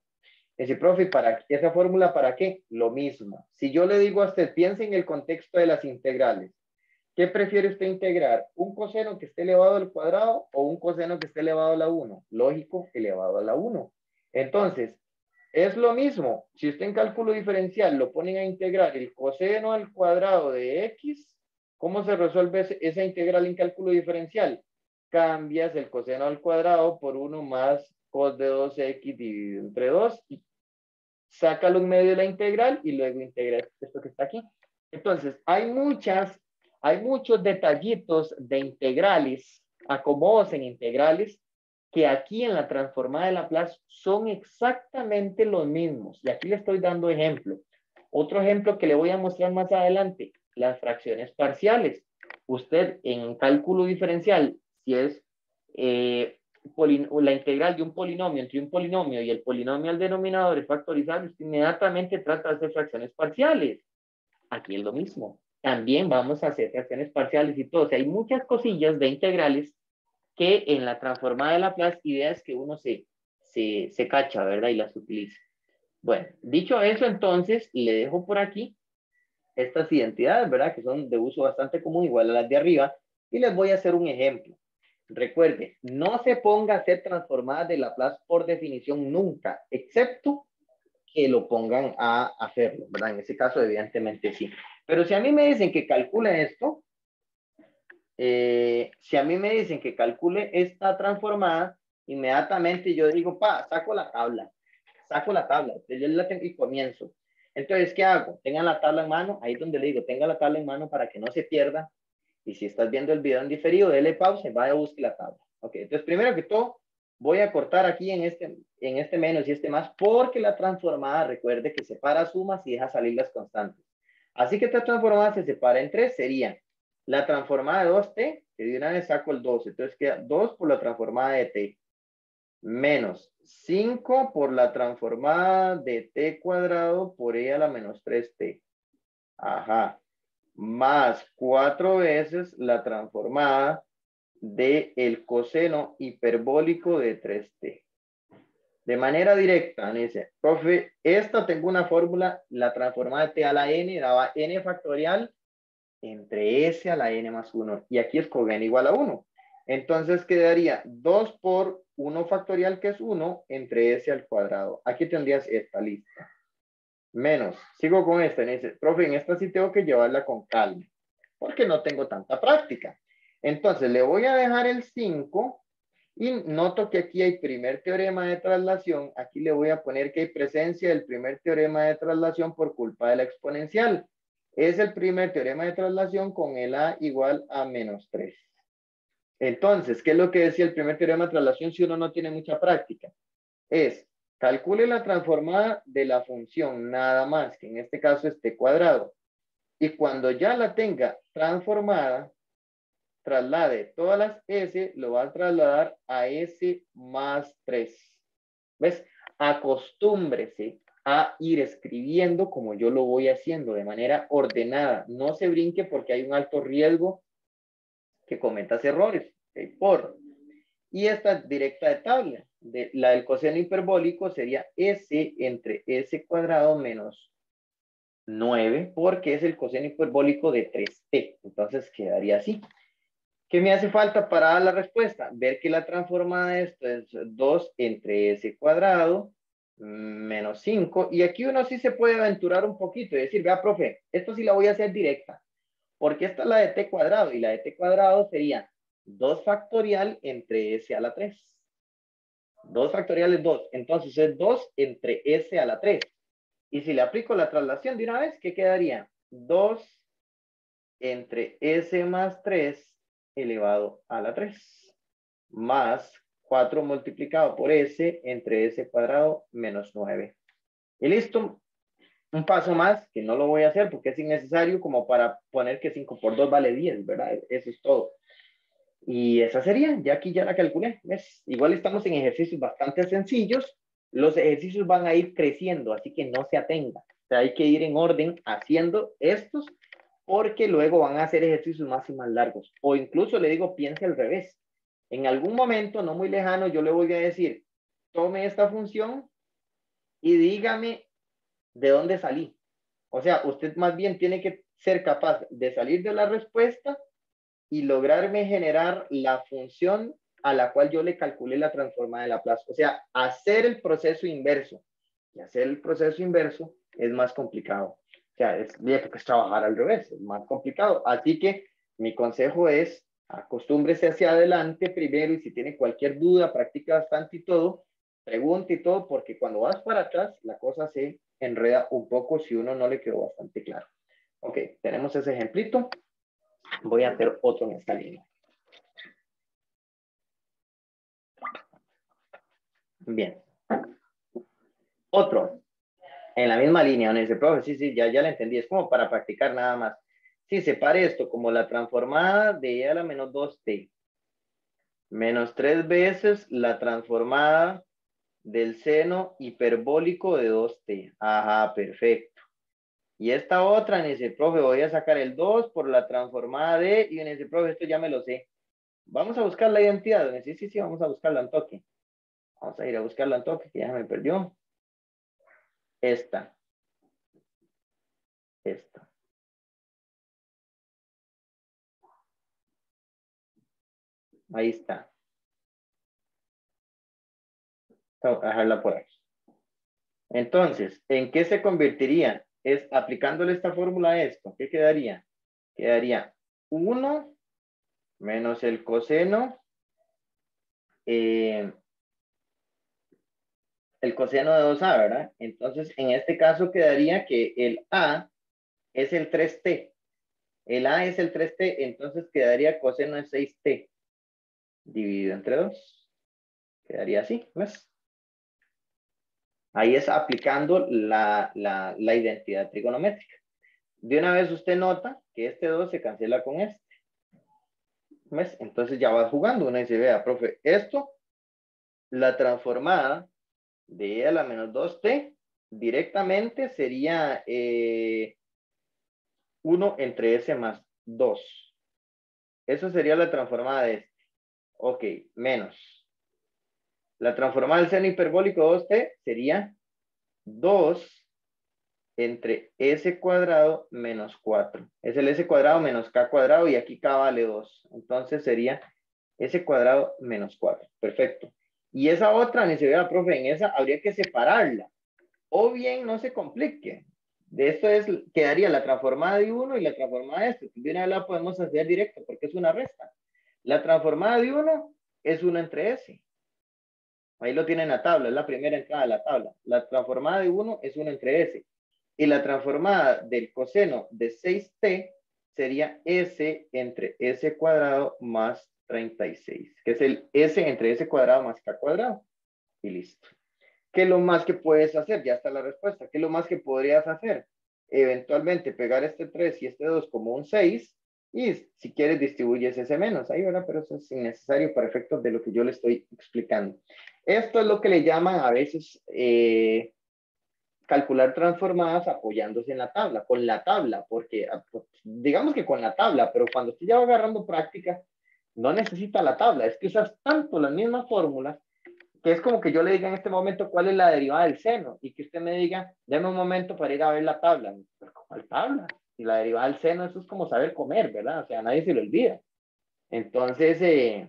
Ese profe, ¿para esa fórmula para qué? Lo mismo. Si yo le digo a usted, piense en el contexto de las integrales. ¿Qué prefiere usted integrar? ¿Un coseno que esté elevado al cuadrado o un coseno que esté elevado a la 1? Lógico, elevado a la 1. Entonces, es lo mismo. Si usted en cálculo diferencial lo ponen a integrar el coseno al cuadrado de x, ¿cómo se resuelve esa integral en cálculo diferencial? Cambias el coseno al cuadrado por 1 más cos de 2x dividido entre 2 y sácalo en medio de la integral y luego integra esto que está aquí. Entonces, hay muchos detallitos de integrales, acomodos en integrales, que aquí en la transformada de Laplace son exactamente los mismos. Y aquí le estoy dando ejemplo. Otro ejemplo que le voy a mostrar más adelante, las fracciones parciales. Usted en cálculo diferencial, si es la integral de un polinomio entre un polinomio y el polinomio al denominador es factorizable, usted inmediatamente trata de hacer fracciones parciales. Aquí es lo mismo. También vamos a hacer fracciones parciales y todo. O sea, hay muchas cosillas de integrales que en la transformada de Laplace, ideas que uno se cacha, ¿verdad? Y las utiliza. Bueno, dicho eso, entonces, le dejo por aquí estas identidades, ¿verdad? Que son de uso bastante común, igual a las de arriba, y les voy a hacer un ejemplo. Recuerde, no se ponga a hacer transformadas de Laplace por definición nunca, excepto que lo pongan a hacerlo, ¿verdad? En ese caso, evidentemente sí. Pero si a mí me dicen que calcule esto, si a mí me dicen que calcule esta transformada, inmediatamente yo digo, saco la tabla, yo la tengo y comienzo. Entonces, ¿qué hago? Tengan la tabla en mano, ahí es donde le digo, tenga la tabla en mano para que no se pierda. Y si estás viendo el video en diferido, dele pausa y vaya a buscar la tabla. Ok, entonces primero que todo, voy a cortar aquí en este menos y este más, porque la transformada, recuerde que separa sumas y deja salir las constantes. Así que esta transformada se separa en tres, sería la transformada de 2t, que de una vez saco el 2, entonces queda 2 por la transformada de t, menos 5 por la transformada de t cuadrado por e a la menos 3t. Ajá. Más 4 veces la transformada de el coseno hiperbólico de 3t. De manera directa, dice, profe, esta tengo una fórmula, la transformada de t a la n daba n factorial entre s a la n más 1. Y aquí es con n igual a 1. Entonces quedaría 2 por 1 factorial, que es 1, entre s al cuadrado. Aquí tendrías esta lista. Menos, sigo con esta. Dice, profe, en esta sí tengo que llevarla con calma, porque no tengo tanta práctica. Entonces le voy a dejar el 5 y noto que aquí hay primer teorema de traslación. Aquí le voy a poner que hay presencia del primer teorema de traslación por culpa de la exponencial. Es el primer teorema de traslación con el a igual a menos 3. Entonces, ¿qué es lo que decía el primer teorema de traslación si uno no tiene mucha práctica? Es, calcule la transformada de la función nada más, que en este caso es t cuadrado. Y cuando ya la tenga transformada, traslade todas las s, lo va a trasladar a s más 3. ¿Ves? Acostúmbrese a ir escribiendo como yo lo voy haciendo, de manera ordenada. No se brinque porque hay un alto riesgo que cometas errores. ¿Okay? Y esta directa de tabla, la del coseno hiperbólico sería s entre s cuadrado menos 9, porque es el coseno hiperbólico de 3t. Entonces quedaría así. ¿Qué me hace falta para dar la respuesta? Ver que la transformada de esto es 2 entre s cuadrado menos 5. Y aquí uno sí se puede aventurar un poquito y decir, vea, profe, esto sí la voy a hacer directa. Porque esta es la de t cuadrado y la de t cuadrado sería 2 factorial entre s a la 3. 2 factorial es 2. Entonces es 2 entre s a la 3. Y si le aplico la traslación de una vez, ¿qué quedaría? 2 entre s más 3 elevado a la 3 más 4 multiplicado por s entre s cuadrado menos 9. Y listo. Un paso más que no lo voy a hacer porque es innecesario como para poner que 5 por 2 vale 10, ¿verdad? Eso es todo. Y esa sería, ya aquí ya la calculé. ¿Ves? Igual estamos en ejercicios bastante sencillos. Los ejercicios van a ir creciendo, así que no se atenga. O sea, hay que ir en orden haciendo estos porque luego van a ser ejercicios más y más largos. O incluso le digo, piense al revés. En algún momento, no muy lejano, yo le voy a decir, tome esta función y dígame de dónde salí. O sea, usted más bien tiene que ser capaz de salir de la respuesta y lograrme generar la función a la cual yo le calculé la transformada de Laplace. O sea, hacer el proceso inverso. Y hacer el proceso inverso es más complicado. O sea, es trabajar al revés, es más complicado. Así que mi consejo es, acostúmbrese hacia adelante primero y si tiene cualquier duda, practica bastante y todo, pregunte y todo, porque cuando vas para atrás, la cosa se enreda un poco si uno no le quedó bastante claro. Ok, tenemos ese ejemplito. Voy a hacer otro en esta línea. Bien. Otro, en la misma línea, donde dice, profe, sí, ya la entendí, es como para practicar nada más. Sí, separe esto como la transformada de e a la menos 2t, menos 3 veces la transformada del seno hiperbólico de 2t. Ajá, perfecto. Y esta otra, me dice, profe, voy a sacar el 2 por la transformada de, y me dice, profe, esto ya me lo sé. Vamos a buscar la identidad. Sí, vamos a buscarla en toque. Vamos a ir a buscarla en toque, que ya me perdió. Esta. Ahí está. Vamos a dejarla por aquí. Entonces, ¿en qué se convertiría? Es aplicándole esta fórmula a esto. ¿Qué quedaría? Quedaría 1 menos el coseno. El coseno de 2a, ¿verdad? Entonces, en este caso quedaría que el a es el 3t. El a es el 3t, entonces quedaría coseno de 6t dividido entre 2. Quedaría así, ¿ves? Ahí es aplicando la identidad trigonométrica. De una vez usted nota que este 2 se cancela con este. ¿Ves? Entonces ya va jugando. Uno dice, vea, profe, esto, la transformada de e a la menos 2t, directamente sería 1 entre s más 2. Eso sería la transformada de este. Ok, menos. La transformada del seno hiperbólico 2t sería 2 entre s cuadrado menos 4. Es el s cuadrado menos k cuadrado y aquí k vale 2. Entonces sería s cuadrado menos 4. Perfecto. Y esa otra, ni se vea, profe, en esa habría que separarla. O bien no se complique. De esto quedaría la transformada de 1 y la transformada de esto. De una vez la podemos hacer directo porque es una resta. La transformada de 1 es 1 entre s. Ahí lo tienen en la tabla, es la primera entrada de la tabla. La transformada de 1 es 1 entre s. Y la transformada del coseno de 6t sería s entre s cuadrado más 36, que es el s entre s cuadrado más k cuadrado. Y listo. ¿Qué es lo más que puedes hacer? Ya está la respuesta. ¿Qué es lo más que podrías hacer? Eventualmente pegar este 3 y este 2 como un 6 y si quieres distribuyes ese menos ahí, ¿verdad? Pero eso es innecesario para efectos de lo que yo le estoy explicando. Esto es lo que le llaman a veces calcular transformadas apoyándose en la tabla, con la tabla, porque digamos que con la tabla, pero cuando usted ya va agarrando práctica, no necesita la tabla, es que usas tanto las mismas fórmulas que es como que yo le diga en este momento cuál es la derivada del seno y que usted me diga, deme un momento para ir a ver la tabla. ¿Cuál tabla? Y la derivada del seno, eso es como saber comer, ¿verdad? O sea, a nadie se le olvida. Entonces,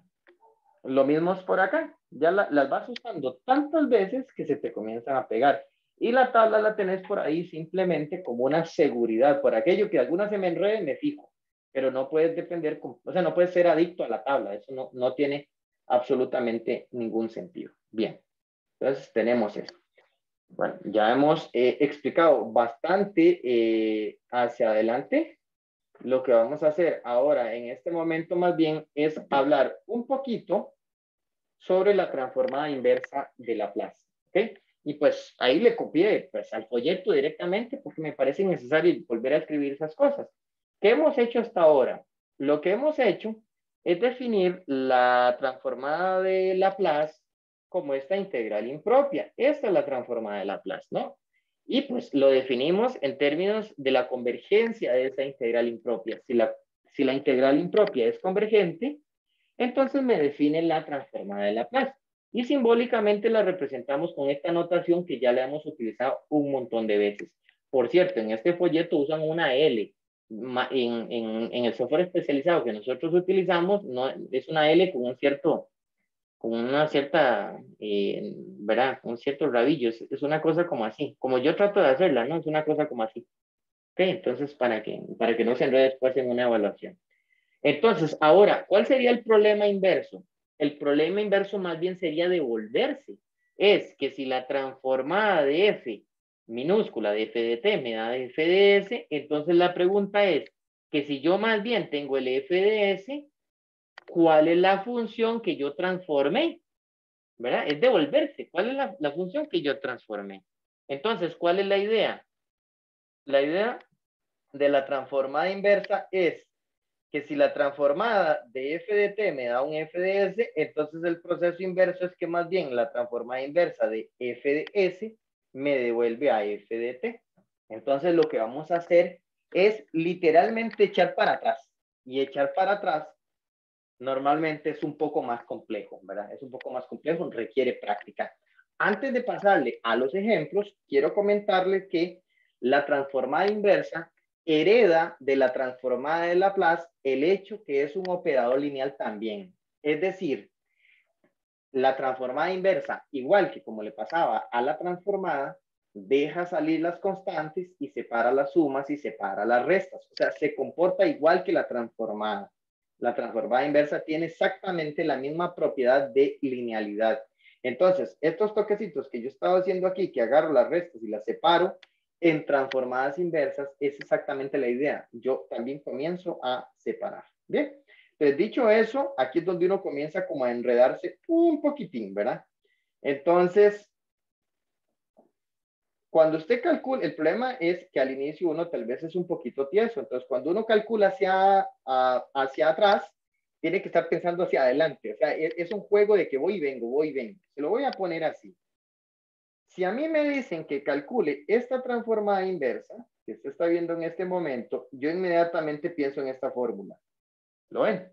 lo mismo es por acá. Ya las vas usando tantas veces que se te comienzan a pegar. Y la tabla la tenés por ahí simplemente como una seguridad. Por aquello que alguna se me enrede, me fijo. Pero no puedes depender, o sea, no puedes ser adicto a la tabla. Eso no tiene absolutamente ningún sentido. Bien, entonces tenemos esto. Bueno, ya hemos explicado bastante hacia adelante. Lo que vamos a hacer ahora en este momento más bien es hablar un poquito sobre la transformada inversa de Laplace. ¿Ok? Y pues ahí le copié pues, al folleto directamente porque me parece necesario volver a escribir esas cosas. ¿Qué hemos hecho hasta ahora? Lo que hemos hecho es definir la transformada de Laplace como esta integral impropia. Esta es la transformada de Laplace, ¿no? Y pues lo definimos en términos de la convergencia de esa integral impropia. Si la integral impropia es convergente, entonces me define la transformada de Laplace. Y simbólicamente la representamos con esta notación que ya la hemos utilizado un montón de veces. Por cierto, en este folleto usan una L. En el software especializado que nosotros utilizamos, no, es una L con una cierta, ¿verdad? Un cierto rabillo. Es una cosa como así. Como yo trato de hacerla, ¿no? Es una cosa como así. ¿Ok? Entonces, para que no se enrede después en una evaluación. Entonces, ahora, ¿cuál sería el problema inverso? El problema inverso más bien sería devolverse. Es que si la transformada de f minúscula de f de t me da de f de s, entonces la pregunta es que si yo más bien tengo el f de s, ¿cuál es la función que yo transformé? ¿verdad? Es devolverse. ¿Cuál es la función que yo transformé? Entonces, ¿cuál es la idea? La idea de la transformada inversa es que si la transformada de f de t me da un f de s, entonces el proceso inverso es que más bien la transformada inversa de f de s me devuelve a f de t. Entonces lo que vamos a hacer es literalmente echar para atrás. Y echar para atrás normalmente es un poco más complejo, ¿verdad? Es un poco más complejo, requiere práctica. Antes de pasarle a los ejemplos, quiero comentarles que la transformada inversa hereda de la transformada de Laplace el hecho que es un operador lineal también. Es decir, la transformada inversa, igual que como le pasaba a la transformada, deja salir las constantes y separa las sumas y separa las restas. O sea, se comporta igual que la transformada. La transformada inversa tiene exactamente la misma propiedad de linealidad. Entonces, estos toquecitos que yo estaba haciendo aquí, que agarro las restas y las separo, en transformadas inversas es exactamente la idea. Yo también comienzo a separar. Bien. Entonces, dicho eso, aquí es donde uno comienza como a enredarse un poquitín, ¿verdad? Entonces, cuando usted calcula, el problema es que al inicio uno tal vez es un poquito tieso. Entonces, cuando uno calcula hacia atrás, tiene que estar pensando hacia adelante. O sea, es un juego de que voy y vengo, voy y vengo. Se lo voy a poner así. Si a mí me dicen que calcule esta transformada inversa, que usted está viendo en este momento, yo inmediatamente pienso en esta fórmula. ¿Lo ven?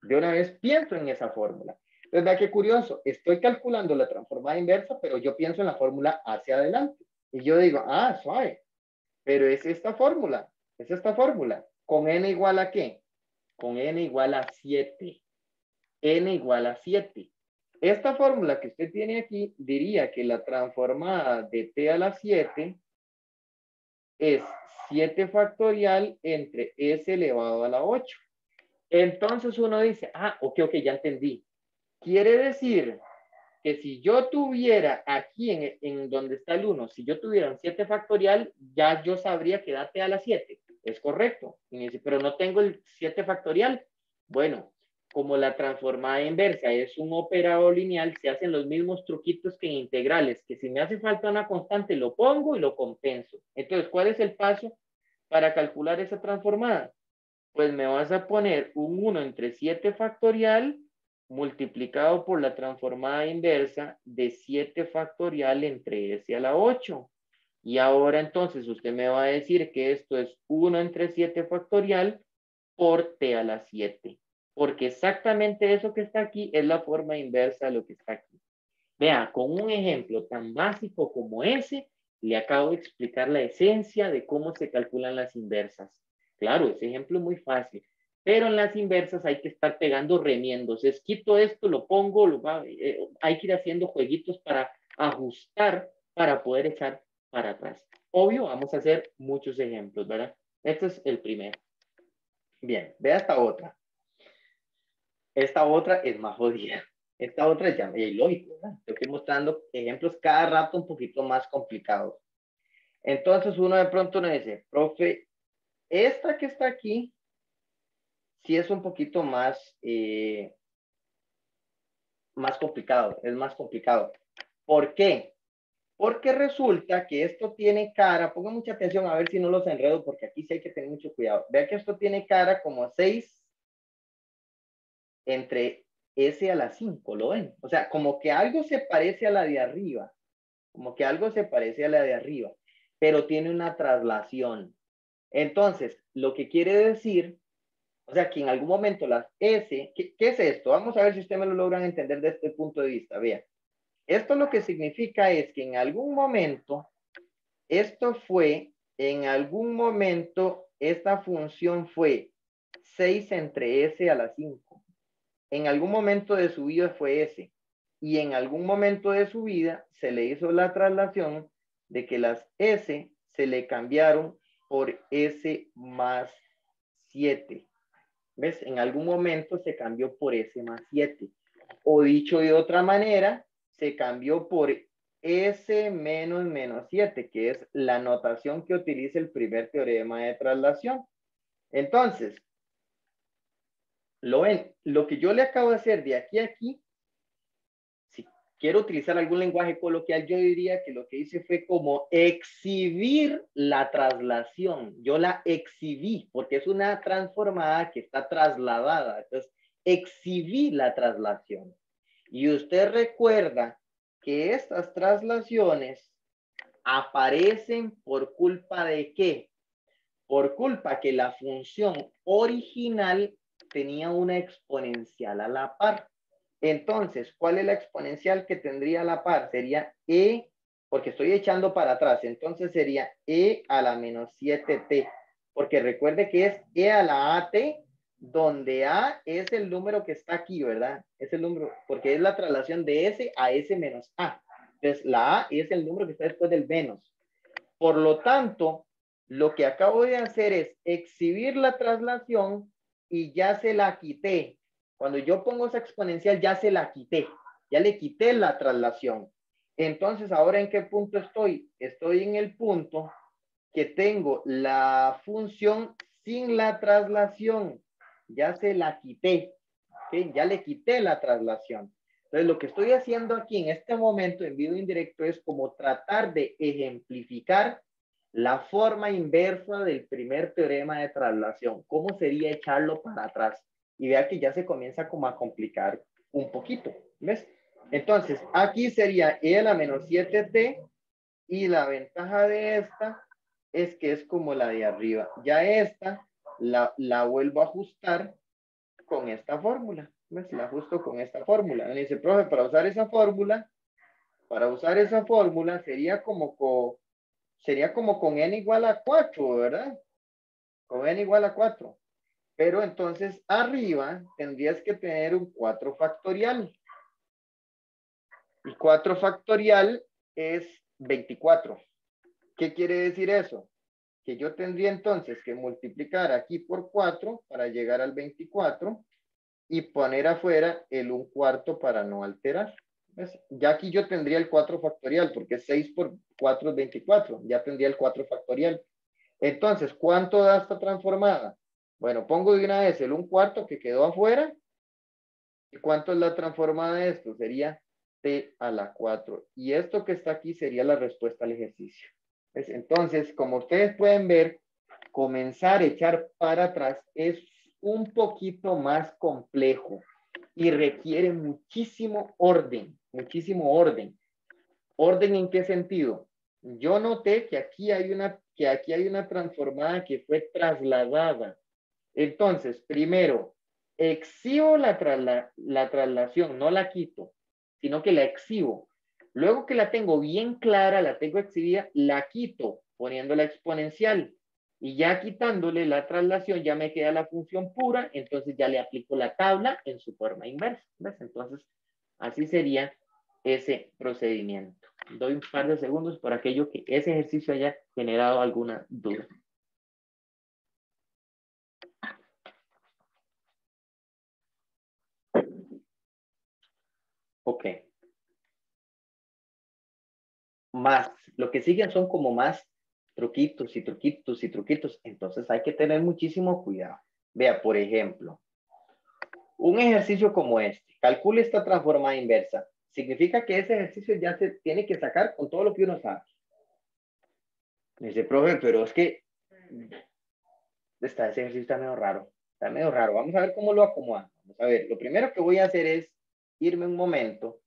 De una vez pienso en esa fórmula. Entonces, vea qué curioso. Estoy calculando la transformada inversa, pero yo pienso en la fórmula hacia adelante. Y yo digo, ah, suave. Pero es esta fórmula. Es esta fórmula. ¿Con n igual a qué? Con n igual a 7. N igual a 7. Esta fórmula que usted tiene aquí diría que la transformada de t a la 7 es 7 factorial entre s elevado a la 8. Entonces uno dice, ah, ok, ya entendí. Quiere decir que si yo tuviera aquí en donde está el 1, si yo tuviera un 7 factorial, ya yo sabría que da t a la 7. Es correcto. Y me dice, pero no tengo el 7 factorial. Bueno, como la transformada inversa es un operador lineal, se hacen los mismos truquitos que en integrales, que si me hace falta una constante, lo pongo y lo compenso. Entonces, ¿cuál es el paso para calcular esa transformada? Pues me vas a poner un 1 entre 7 factorial multiplicado por la transformada inversa de 7 factorial entre s a la 8. Y ahora entonces usted me va a decir que esto es 1 entre 7 factorial por t a la 7. Porque exactamente eso que está aquí es la forma inversa de lo que está aquí. Vea, con un ejemplo tan básico como ese, le acabo de explicar la esencia de cómo se calculan las inversas. Claro, ese ejemplo es muy fácil, pero en las inversas hay que estar pegando remiendos. Es quito esto, lo pongo, hay que ir haciendo jueguitos para ajustar, para poder echar para atrás. Obvio, vamos a hacer muchos ejemplos, ¿verdad? Este es el primero. Bien, vea esta otra. Esta otra es más jodida. Esta otra es ya lógico, ¿verdad? Estoy mostrando ejemplos cada rato un poquito más complicados. Entonces uno de pronto me dice, profe, esta que está aquí, sí es un poquito más complicado, es más complicado. ¿Por qué? Porque resulta que esto tiene cara, pongan mucha atención a ver si no los enredo, porque aquí sí hay que tener mucho cuidado. Vea que esto tiene cara como 6 entre S a la 5, ¿lo ven? O sea, como que algo se parece a la de arriba, como que algo se parece a la de arriba, pero tiene una traslación. Entonces, lo que quiere decir, o sea, que en algún momento las S, ¿qué es esto? Vamos a ver si ustedes me lo logran entender desde este punto de vista. Vean, esto lo que significa es que en algún momento, esta función fue 6 entre S a la 5. En algún momento de su vida fue S. Y en algún momento de su vida se le hizo la traslación de que las S se le cambiaron por S más 7. ¿Ves? En algún momento se cambió por S más 7. O dicho de otra manera, se cambió por S menos 7, que es la notación que utiliza el primer teorema de traslación. Entonces, lo ven, lo que yo le acabo de hacer de aquí a aquí, quiero utilizar algún lenguaje coloquial, yo diría que lo que hice fue como exhibir la traslación. Yo la exhibí porque es una transformada que está trasladada. Entonces, exhibí la traslación. Y usted recuerda que estas traslaciones aparecen por culpa de ¿qué? Por culpa que la función original tenía una exponencial a la par. Entonces, ¿cuál es la exponencial que tendría a la par? Sería e, porque estoy echando para atrás, entonces sería e a la menos 7t, porque recuerde que es e a la at, donde a es el número que está aquí, ¿verdad? Es el número, porque es la traslación de s a s menos a. Entonces, la a es el número que está después del menos. Por lo tanto, lo que acabo de hacer es exhibir la traslación y ya se la quité. Cuando yo pongo esa exponencial, ya se la quité. Ya le quité la traslación. Entonces, ¿ahora en qué punto estoy? Estoy en el punto que tengo la función sin la traslación. Ya se la quité. ¿Okay? Ya le quité la traslación. Entonces, lo que estoy haciendo aquí en este momento en vivo indirecto es como tratar de ejemplificar la forma inversa del primer teorema de traslación. ¿Cómo sería echarlo para atrás? Y vea que ya se comienza como a complicar un poquito. ¿Ves? Entonces, aquí sería e a la menos 7t y la ventaja de esta es que es como la de arriba. Ya esta la vuelvo a ajustar con esta fórmula. ¿Ves? La ajusto con esta fórmula. Me dice, profe, para usar esa fórmula sería como con n igual a 4, ¿verdad? Con n igual a 4. Pero entonces arriba tendrías que tener un 4 factorial. Y 4 factorial es 24. ¿Qué quiere decir eso? Que yo tendría entonces que multiplicar aquí por 4 para llegar al 24 y poner afuera el 1/4 para no alterar. ¿Ves? Ya aquí yo tendría el 4 factorial, porque 6 por 4 es 24. Ya tendría el 4 factorial. Entonces, ¿cuánto da esta transformada? Bueno, pongo de una vez el 1/4 que quedó afuera. ¿Y cuánto es la transformada de esto? Sería t a la 4. Y esto que está aquí sería la respuesta al ejercicio. ¿Ves? Entonces, como ustedes pueden ver, comenzar a echar para atrás es un poquito más complejo y requiere muchísimo orden, muchísimo orden. ¿Orden en qué sentido? Yo noté que aquí hay una transformada que fue trasladada. Entonces, primero, exhibo la traslación, no la quito, sino que la exhibo. Luego que la tengo bien clara, la tengo exhibida, la quito poniendo la exponencial. Y ya quitándole la traslación, ya me queda la función pura, entonces ya le aplico la tabla en su forma inversa. ¿Ves? Entonces, así sería ese procedimiento. Doy un par de segundos por aquello que ese ejercicio haya generado alguna duda. Ok. Más, lo que siguen son como más truquitos y truquitos y truquitos. Entonces hay que tener muchísimo cuidado. Vea, por ejemplo, un ejercicio como este. Calcule esta transformada inversa. Significa que ese ejercicio ya se tiene que sacar con todo lo que uno sabe. Dice, profe, pero es que ese ejercicio está medio raro. Está medio raro. Vamos a ver cómo lo acomodamos. Vamos a ver, lo primero que voy a hacer es irme un momento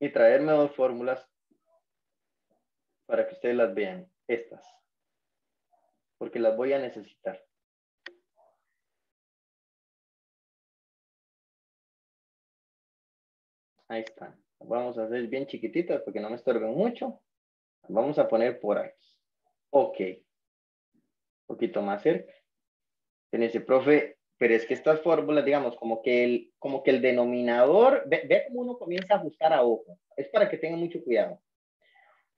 y traerme dos fórmulas para que ustedes las vean. Estas. Porque las voy a necesitar. Ahí están. Vamos a hacer bien chiquititas porque no me estorben mucho. Vamos a poner por aquí. Ok. Un poquito más cerca. En ese, profe, pero es que estas fórmulas, digamos, como que el denominador, ve cómo uno comienza a ajustar a ojo. Es para que tengan mucho cuidado.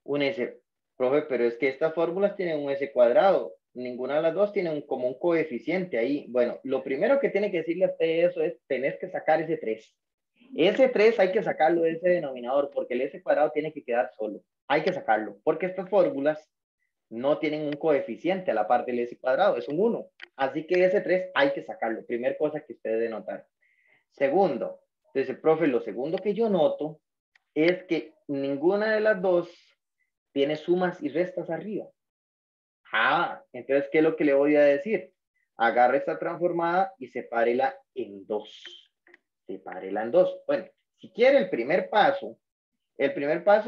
Un S, profe, pero es que estas fórmulas tienen un S cuadrado. Ninguna de las dos tiene como un coeficiente ahí. Bueno, lo primero que tiene que decirle a usted eso es, tenés que sacar ese 3. Ese 3 hay que sacarlo de ese denominador porque el S cuadrado tiene que quedar solo. Hay que sacarlo porque estas fórmulas no tienen un coeficiente a la par del S cuadrado, es un 1. Así que ese 3 hay que sacarlo. Primera cosa que usted debe notar. Segundo, Entonces, profe, lo segundo que yo noto es que ninguna de las dos tiene sumas y restas arriba. Entonces, ¿qué es lo que le voy a decir? Agarre esta transformada y sepárela en dos. Sepárela en dos. Bueno, si quiere el primer paso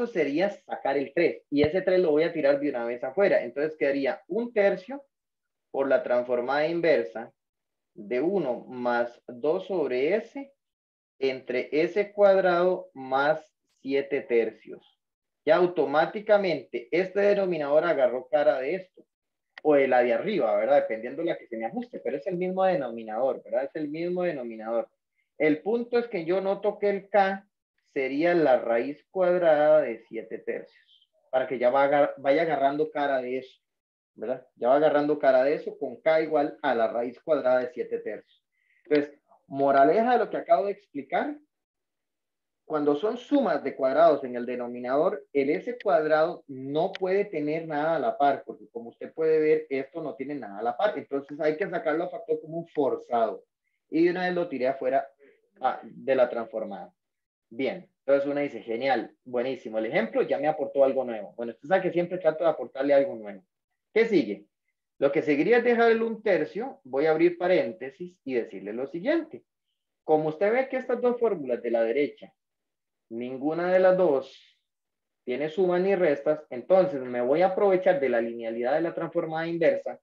sería sacar el 3. Y ese 3 lo voy a tirar de una vez afuera. Entonces quedaría 1/3 por la transformada inversa de 1 más 2 sobre s entre s cuadrado más 7/3. Ya automáticamente este denominador agarró cara de esto. O de la de arriba, ¿verdad? Dependiendo de la que se me ajuste, pero es el mismo denominador, ¿verdad? Es el mismo denominador. El punto es que yo noto que el k sería la raíz cuadrada de 7/3, para que ya vaya agarrando cara de eso, ¿verdad? Ya va agarrando cara de eso con k igual a la raíz cuadrada de 7/3. Entonces, moraleja de lo que acabo de explicar, cuando son sumas de cuadrados en el denominador, el s cuadrado no puede tener nada a la par, porque como usted puede ver, esto no tiene nada a la par. Entonces hay que sacarlo a factor común forzado. Y de una vez lo tiré afuera de la transformada. Bien, entonces uno dice, genial, buenísimo. El ejemplo ya me aportó algo nuevo. Bueno, usted sabe que siempre trato de aportarle algo nuevo. ¿Qué sigue? Lo que seguiría es dejarle 1/3. Voy a abrir paréntesis y decirle lo siguiente. Como usted ve que estas dos fórmulas de la derecha, ninguna de las dos tiene sumas ni restas, entonces me voy a aprovechar de la linealidad de la transformada inversa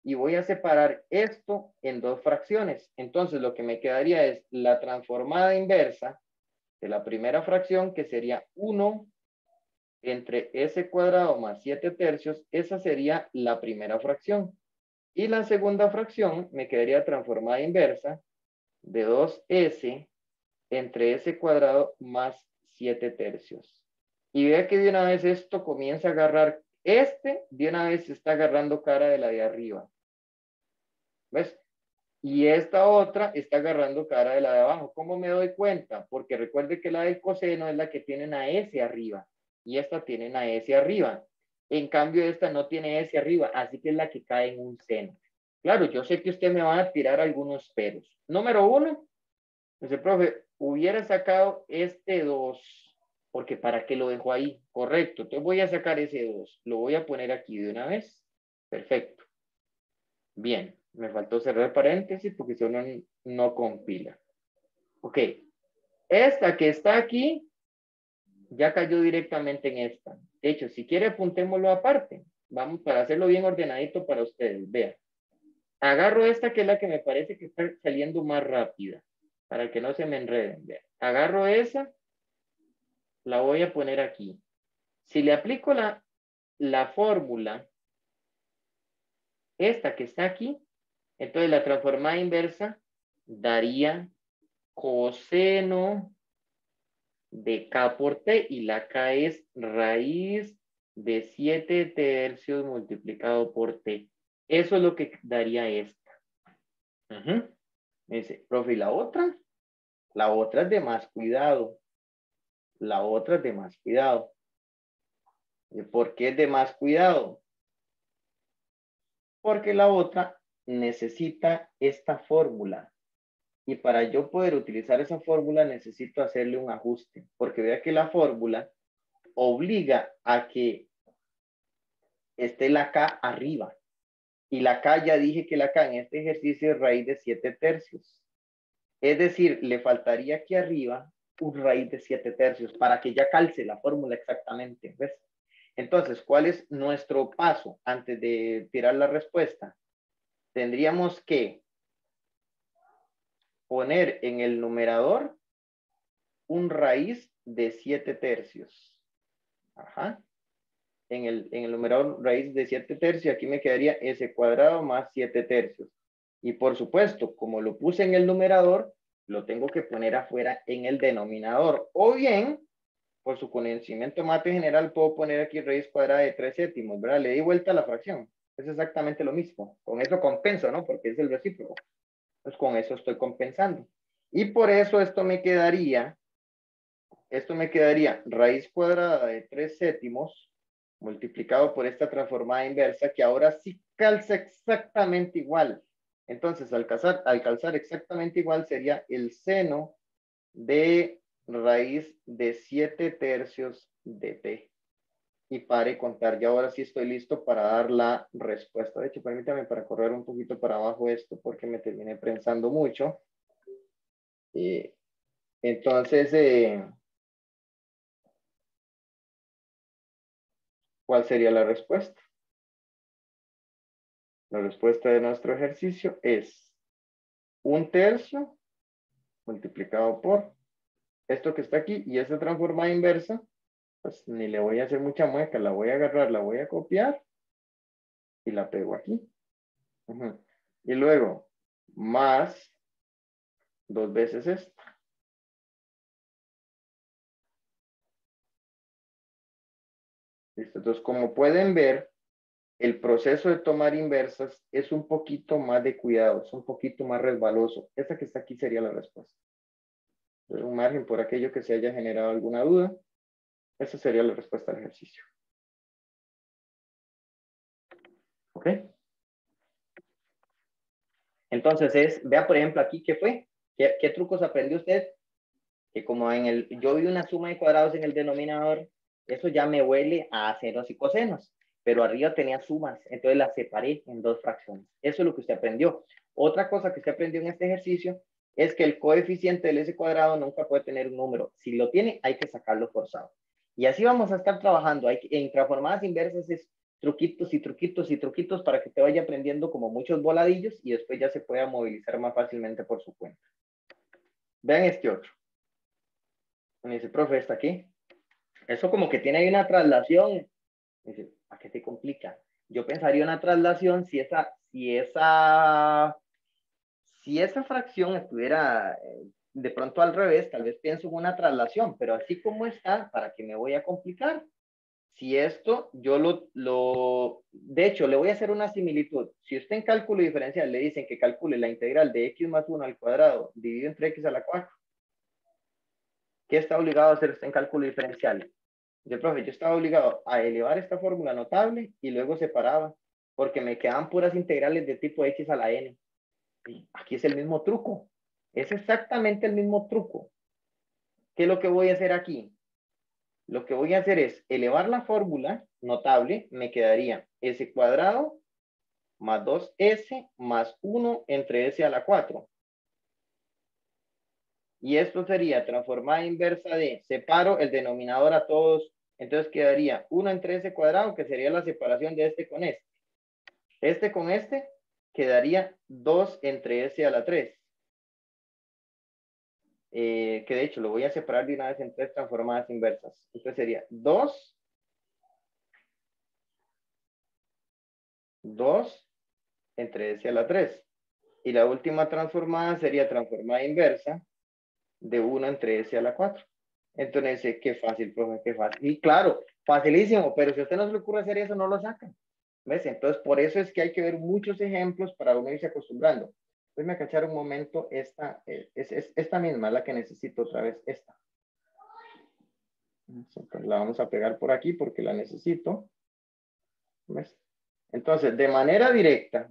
y voy a separar esto en dos fracciones. Entonces lo que me quedaría es la transformada inversa de la primera fracción, que sería 1 entre s cuadrado más 7/3. Esa sería la primera fracción. Y la segunda fracción me quedaría transformada inversa de 2s entre s cuadrado más 7/3. Y vea que de una vez esto comienza a agarrar, de una vez está agarrando cara de la de arriba. ¿Ves? Y esta otra está agarrando cara de la de abajo. ¿Cómo me doy cuenta? Porque recuerde que la del coseno es la que tiene una S arriba. Y esta tiene una S arriba. En cambio, esta no tiene S arriba. Así que es la que cae en un seno. Claro, yo sé que usted me va a tirar algunos peros. Número 1. Dice, profe, hubiera sacado este 2. Porque ¿para qué lo dejo ahí? Correcto. Entonces voy a sacar ese 2. Lo voy a poner aquí de una vez. Perfecto. Bien. Me faltó cerrar paréntesis porque si no, no compila. Ok. Esta que está aquí ya cayó directamente en esta. De hecho, si quiere apuntémoslo aparte. Vamos para hacerlo bien ordenadito para ustedes. Vean. Agarro esta que es la que me parece que está saliendo más rápida. Para que no se me enreden. Vean. Agarro esa. La voy a poner aquí. Si le aplico la fórmula, esta que está aquí, entonces la transformada inversa daría coseno de k por t, y la k es raíz de 7/3 multiplicado por t. Eso es lo que daría esta. Me dice, profe, ¿y la otra? La otra es de más cuidado. La otra es de más cuidado. ¿Por qué es de más cuidado? Porque la otra necesita esta fórmula. Y para yo poder utilizar esa fórmula necesito hacerle un ajuste. Porque vea que la fórmula obliga a que esté la K arriba. Y la K, ya dije que la K en este ejercicio es raíz de 7/3. Es decir, le faltaría aquí arriba un raíz de 7/3 para que ya calce la fórmula exactamente. ¿Ves? Entonces, ¿cuál es nuestro paso antes de tirar la respuesta? Tendríamos que poner en el numerador un raíz de 7/3. Ajá. En el numerador raíz de 7/3, aquí me quedaría s cuadrado más 7/3. Y por supuesto, como lo puse en el numerador, lo tengo que poner afuera en el denominador. O bien, por su conocimiento mate general, puedo poner aquí raíz cuadrada de 3/7, ¿verdad? Le di vuelta a la fracción. Es exactamente lo mismo. Con eso compenso, ¿no? Porque es el recíproco. Pues con eso estoy compensando. Y por eso esto me quedaría raíz cuadrada de 3/7 multiplicado por esta transformada inversa, que ahora sí calza exactamente igual. Entonces, al calzar exactamente igual, sería el seno de raíz de 7/3 de t. Y pare contar. Y ahora sí estoy listo para dar la respuesta. De hecho, permítame para correr un poquito para abajo esto porque me terminé prensando mucho. Entonces, ¿cuál sería la respuesta? La respuesta de nuestro ejercicio es 1/3 multiplicado por esto que está aquí y esta transformada inversa, pues ni le voy a hacer mucha mueca, la voy a agarrar, la voy a copiar y la pego aquí. Y luego, más 2 veces esto. ¿Listo? Entonces, como pueden ver, el proceso de tomar inversas es un poquito más de cuidado, es un poquito más resbaloso. Esta que está aquí sería la respuesta. Entonces, un margen por aquello que se haya generado alguna duda. Esa sería la respuesta al ejercicio. ¿Ok? Entonces, vea por ejemplo aquí, ¿qué fue? ¿Qué trucos aprendió usted? Que como yo vi una suma de cuadrados en el denominador, eso ya me huele a senos y cosenos, pero arriba tenía sumas, entonces las separé en 2 fracciones. Eso es lo que usted aprendió. Otra cosa que usted aprendió en este ejercicio es que el coeficiente del s cuadrado nunca puede tener un número. Si lo tiene, hay que sacarlo forzado. Y así vamos a estar trabajando. En transformadas inversas es truquitos y truquitos y truquitos para que te vaya aprendiendo como muchos voladillos y después ya se pueda movilizar más fácilmente por su cuenta. Vean este otro. Me dice, profe, ¿está aquí? Eso como que tiene ahí una traslación. Me dice, ¿a qué te complica? Yo pensaría una traslación si esa fracción estuviera de pronto al revés, tal vez pienso en una traslación, pero así como está, ¿para qué me voy a complicar? Si esto, de hecho, le voy a hacer una similitud. Si usted en cálculo diferencial le dicen que calcule la integral de x más 1 al cuadrado dividido entre x a la 4, ¿qué está obligado a hacer usted en cálculo diferencial? Profe, yo estaba obligado a elevar esta fórmula notable y luego separaba, porque me quedaban puras integrales de tipo x a la n. Y aquí es el mismo truco. Es exactamente el mismo truco. ¿Qué es lo que voy a hacer aquí? Lo que voy a hacer es elevar la fórmula notable, me quedaría s cuadrado más 2s más 1 entre s a la 4. Y esto sería transformada inversa de, separo el denominador a todos, entonces quedaría 1 entre s cuadrado, que sería la separación de este con este. Este con este quedaría 2 entre s a la 3. Que de hecho lo voy a separar de una vez en 3 transformadas inversas. Entonces sería 2 entre s a la 3. Y la última transformada sería transformada inversa de 1 entre s a la 4. Entonces, qué fácil, profe, qué fácil. Y claro, facilísimo, pero si a usted no se le ocurre hacer eso, no lo sacan. ¿Ves? Entonces, por eso es que hay que ver muchos ejemplos para uno irse acostumbrando. Déjame cachar un momento, esta misma, la que necesito otra vez, esta. Entonces, la vamos a pegar por aquí porque la necesito. ¿Ves? Entonces, de manera directa,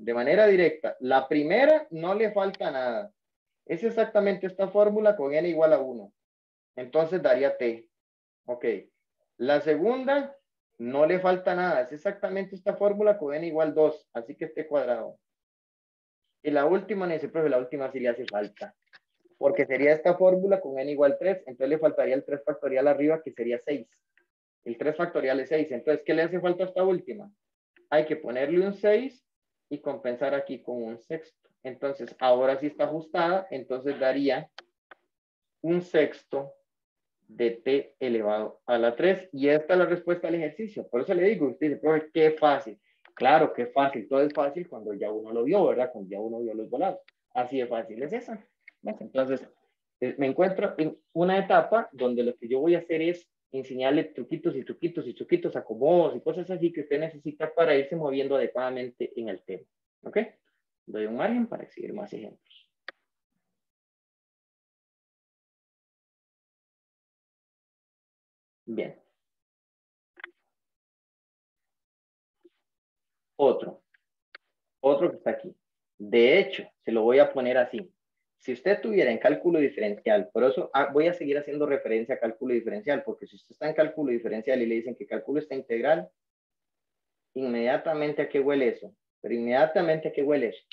la primera no le falta nada. Es exactamente esta fórmula con n igual a 1. Entonces daría t. Ok. La segunda no le falta nada. Es exactamente esta fórmula con n igual 2. Así que t cuadrado. Y la última, me dice, profe, la última sí le hace falta. Porque sería esta fórmula con n igual 3. Entonces le faltaría el 3 factorial arriba, que sería 6. El 3 factorial es 6. Entonces, ¿qué le hace falta a esta última? Hay que ponerle un 6 y compensar aquí con un sexto. Entonces, ahora sí está ajustada. Entonces daría un sexto de t elevado a la 3. Y esta es la respuesta al ejercicio. Por eso le digo, usted dice, profe, qué fácil. Claro, qué fácil. Todo es fácil cuando ya uno lo vio, ¿verdad? Cuando ya uno vio los volados. Así de fácil es esa. Entonces, me encuentro en una etapa donde lo que yo voy a hacer es enseñarle truquitos y truquitos y truquitos, acomodos y cosas así que usted necesita para irse moviendo adecuadamente en el tema. ¿Ok? Doy un margen para seguir más ejemplos. Bien. Otro que está aquí. De hecho, se lo voy a poner así. si usted tuviera en cálculo diferencial, por eso voy a seguir haciendo referencia a cálculo diferencial, porque si usted está en cálculo diferencial y le dicen que cálculo está integral, inmediatamente ¿a qué huele eso? Pero inmediatamente ¿a qué huele eso?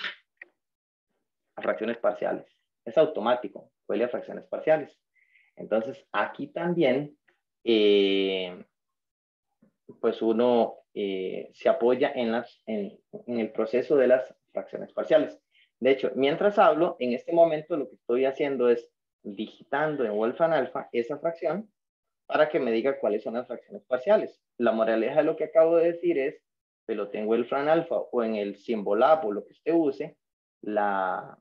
A fracciones parciales. Es automático, huele a fracciones parciales. Entonces, aquí también, pues uno se apoya en el proceso de las fracciones parciales. De hecho, mientras hablo, en este momento lo que estoy haciendo es digitando en Wolfram Alpha esa fracción para que me diga cuáles son las fracciones parciales. La moraleja de lo que acabo de decir es que lo tengo en Wolfram Alpha o en el Symbolab o lo que usted use, la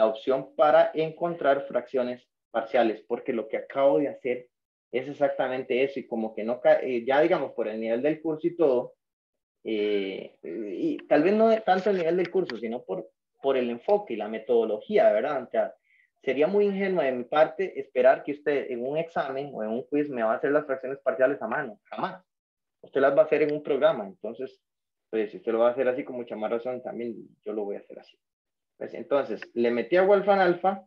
opción para encontrar fracciones parciales, porque lo que acabo de hacer es exactamente eso y como que no, ya digamos por el nivel del curso y todo, y tal vez no tanto el nivel del curso, sino por el enfoque y la metodología, ¿verdad? O sea, sería muy ingenuo de mi parte esperar que usted en un examen o en un quiz me va a hacer las fracciones parciales a mano, jamás. Usted las va a hacer en un programa, entonces, pues si usted lo va a hacer así con mucha más razón, también yo lo voy a hacer así. Pues, entonces, le metí a Wolfram Alpha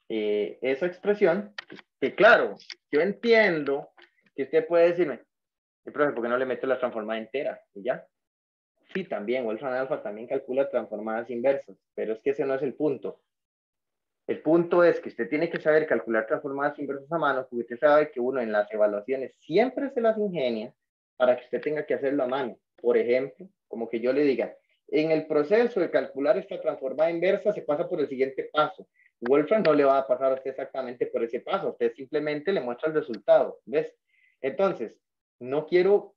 esa expresión, que claro, yo entiendo que usted puede decirme, profe, ¿por qué no le meto la transformada entera? Y ya. Sí, también, Wolfram Alpha también calcula transformadas inversas, pero es que ese no es el punto. El punto es que usted tiene que saber calcular transformadas inversas a mano, porque usted sabe que uno en las evaluaciones siempre se las ingenia para que usted tenga que hacerlo a mano. Por ejemplo, como que yo le diga, en el proceso de calcular esta transformada inversa se pasa por el siguiente paso. Wolfram no le va a pasar a usted exactamente por ese paso, usted simplemente le muestra el resultado, ¿ves? Entonces, no quiero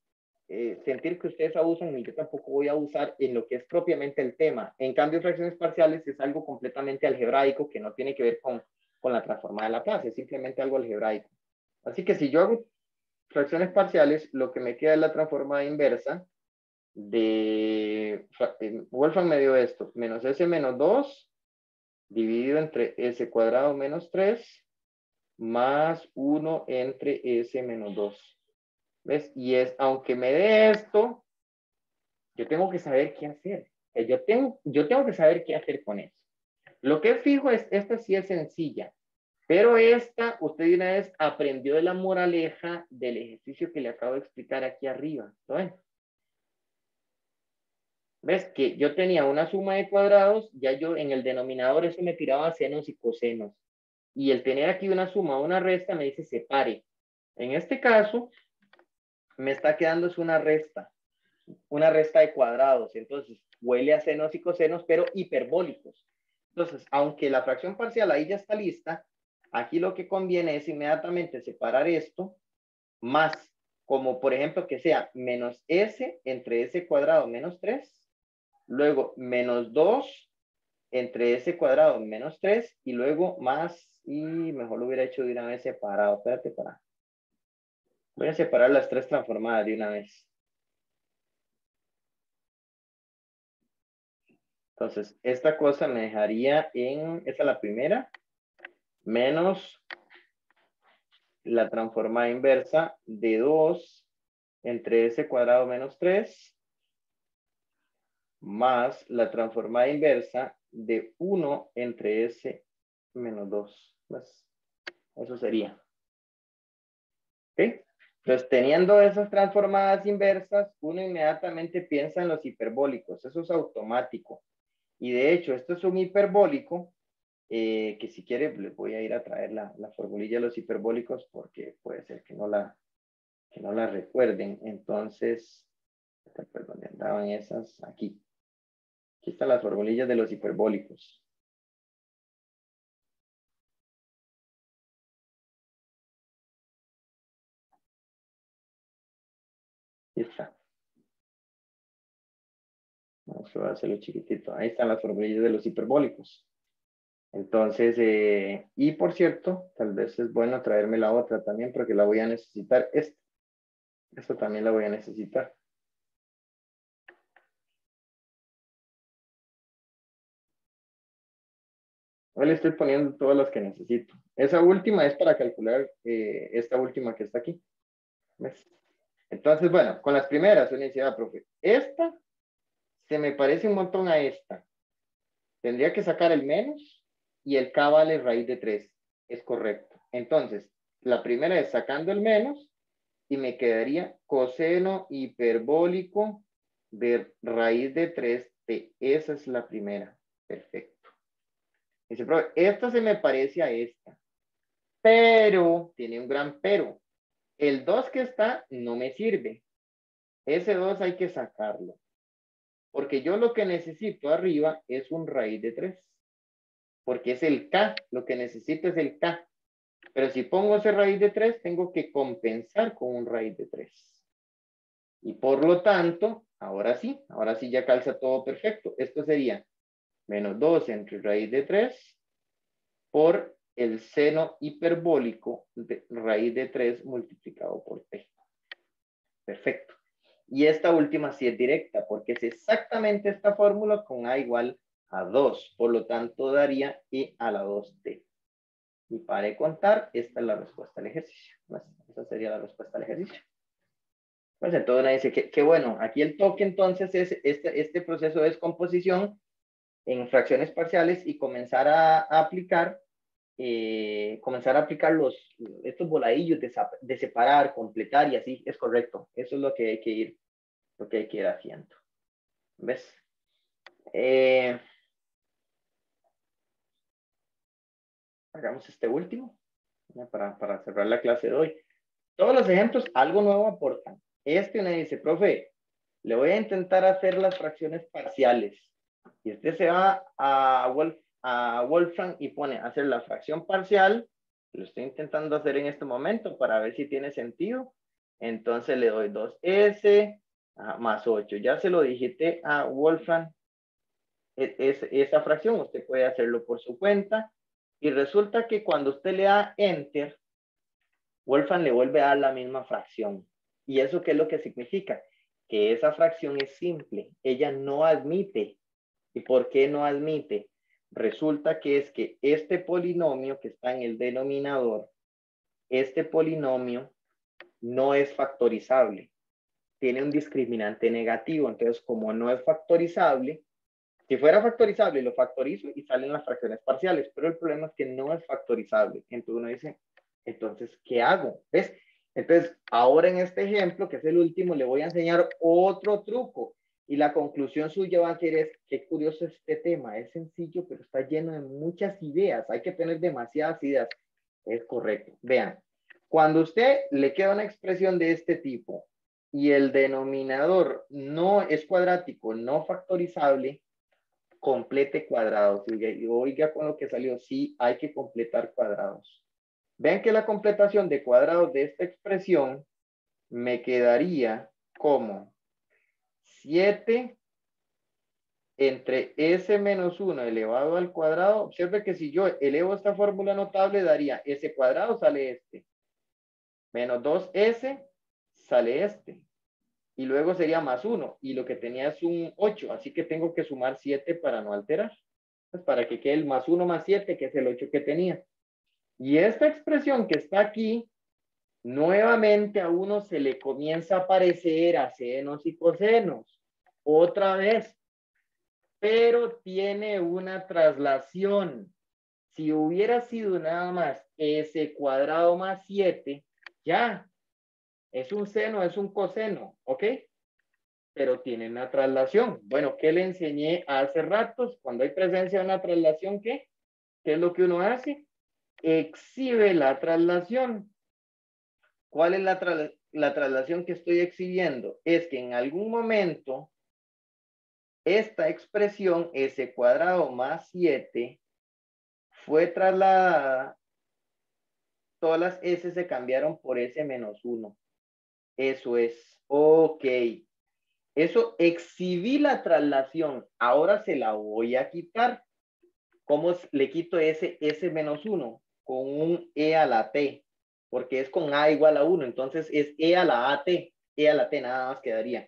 sentir que ustedes abusan y yo tampoco voy a abusar en lo que es propiamente el tema. En cambio, fracciones parciales es algo completamente algebraico que no tiene que ver con la transformada de Laplace, es simplemente algo algebraico. Así que si yo hago fracciones parciales, lo que me queda es la transformada inversa de Wolfram me dio esto, menos s menos 2 dividido entre s cuadrado menos 3 más 1 entre s menos 2. ¿Ves? Y es, aunque me dé esto, yo tengo que saber qué hacer. Yo tengo que saber qué hacer con eso. Lo que es fijo es, esta sí es sencilla, pero esta, usted de una vez aprendió de la moraleja del ejercicio que le acabo de explicar aquí arriba. ¿Lo ven? ¿Ves? Que yo tenía una suma de cuadrados, ya yo en el denominador eso me tiraba senos y cosenos. Y el tener aquí una suma o una resta me dice separe. En este caso, me está quedando es una resta de cuadrados. Entonces, huele a senos y cosenos, pero hiperbólicos. Entonces, aunque la fracción parcial ahí ya está lista, aquí lo que conviene es inmediatamente separar esto más, como por ejemplo que sea menos s entre s cuadrado menos 3, luego menos 2 entre s cuadrado menos 3 y luego más, y mejor lo hubiera hecho de una vez separado. Espérate, voy a separar las tres transformadas de una vez. Entonces, esta cosa me dejaría esta es la primera, menos la transformada inversa de 2 entre s cuadrado menos 3, más la transformada inversa de 1 entre s menos 2. Pues, eso sería. ¿Ok? Entonces, teniendo esas transformadas inversas, uno inmediatamente piensa en los hiperbólicos. Eso es automático. Y de hecho, esto es un hiperbólico que si quiere les voy a ir a traer la formulilla de los hiperbólicos porque puede ser que no la recuerden. Entonces, ¿dónde andaban esas? Aquí. Aquí están las formulillas de los hiperbólicos. Aquí está. Vamos a hacerlo chiquitito. Ahí están las formulillas de los hiperbólicos. Entonces, y por cierto, tal vez es bueno traerme la otra también porque la voy a necesitar. Esto también la voy a necesitar. Hoy le estoy poniendo todas las que necesito. Esa última es para calcular esta última que está aquí. ¿Ves? Entonces, bueno, con las primeras, uno dice, profe, esta se me parece un montón a esta. Tendría que sacar el menos y el K vale raíz de 3. Es correcto. Entonces, la primera es sacando el menos y me quedaría coseno hiperbólico de raíz de 3t. Esa es la primera. Perfecto. Dice, profe, esta se me parece a esta, pero tiene un gran pero. El 2 que está no me sirve. Ese 2 hay que sacarlo. Porque yo lo que necesito arriba es un raíz de 3. Porque es el K. Lo que necesito es el K. Pero si pongo ese raíz de 3, tengo que compensar con un raíz de 3. Y por lo tanto, ahora sí ya calza todo perfecto. Esto sería menos 2 entre raíz de 3 por el seno hiperbólico de raíz de 3 multiplicado por t. Perfecto. Y esta última sí es directa, porque es exactamente esta fórmula con a igual a 2. Por lo tanto, daría e a la 2t. Y para de contar, esta es la respuesta al ejercicio. Pues, esa sería la respuesta al ejercicio. Pues entonces uno dice que bueno, aquí el toque entonces es este proceso de descomposición en fracciones parciales y comenzar a aplicar estos voladillos de separar, completar y así, es correcto. Eso es lo que hay que ir haciendo. ¿Ves? Hagamos este último para cerrar la clase de hoy. Todos los ejemplos algo nuevo aportan. Uno dice, profe, le voy a intentar hacer las fracciones parciales. Y se va a Wolfram y pone hacer la fracción parcial. Lo estoy intentando hacer en este momento para ver si tiene sentido. Entonces le doy 2s más 8. Ya se lo digité a Wolfram. Esa fracción usted puede hacerlo por su cuenta. Y resulta que cuando usted le da Enter, Wolfram le vuelve a dar la misma fracción. ¿Y eso qué es lo que significa? Que esa fracción es simple. Ella no admite. ¿Y por qué no admite? Resulta que es que este polinomio que está en el denominador, este polinomio no es factorizable. Tiene un discriminante negativo. Entonces, como no es factorizable, si fuera factorizable, lo factorizo y salen las fracciones parciales. Pero el problema es que no es factorizable. Entonces uno dice, entonces, ¿qué hago? ¿Ves? Entonces, ahora en este ejemplo, que es el último, le voy a enseñar otro truco. Y la conclusión suya va a ser, es, qué curioso este tema. Es sencillo, pero está lleno de muchas ideas. Hay que tener demasiadas ideas. Es correcto. Vean, cuando usted le queda una expresión de este tipo y el denominador no es cuadrático, no factorizable, complete cuadrados. Oiga con lo que salió, sí hay que completar cuadrados. Vean que la completación de cuadrados de esta expresión me quedaría como 7 entre s menos 1 elevado al cuadrado. Observe que si yo elevo esta fórmula notable, daría s cuadrado, sale este. Menos 2s, sale este. Y luego sería más 1. Y lo que tenía es un 8. Así que tengo que sumar 7 para no alterar. Pues para que quede el más 1 más 7, que es el 8 que tenía. Y esta expresión que está aquí, nuevamente a uno se le comienza a parecer a senos y cosenos. Otra vez. Pero tiene una traslación. Si hubiera sido nada más s cuadrado más 7, ya. Es un seno, es un coseno, ¿ok? Pero tiene una traslación. Bueno, ¿qué le enseñé hace ratos? Cuando hay presencia de una traslación, ¿qué? ¿Qué es lo que uno hace? Exhibe la traslación. ¿Cuál es la traslación que estoy exhibiendo? Es que en algún momento esta expresión s cuadrado más 7 fue trasladada, todas las s se cambiaron por s menos 1. Eso es, ok. Eso exhibí la traslación, ahora se la voy a quitar. ¿Cómo le quito ese s menos 1? Con un e a la t, porque es con a igual a 1, entonces es e a la at, e a la t nada más quedaría.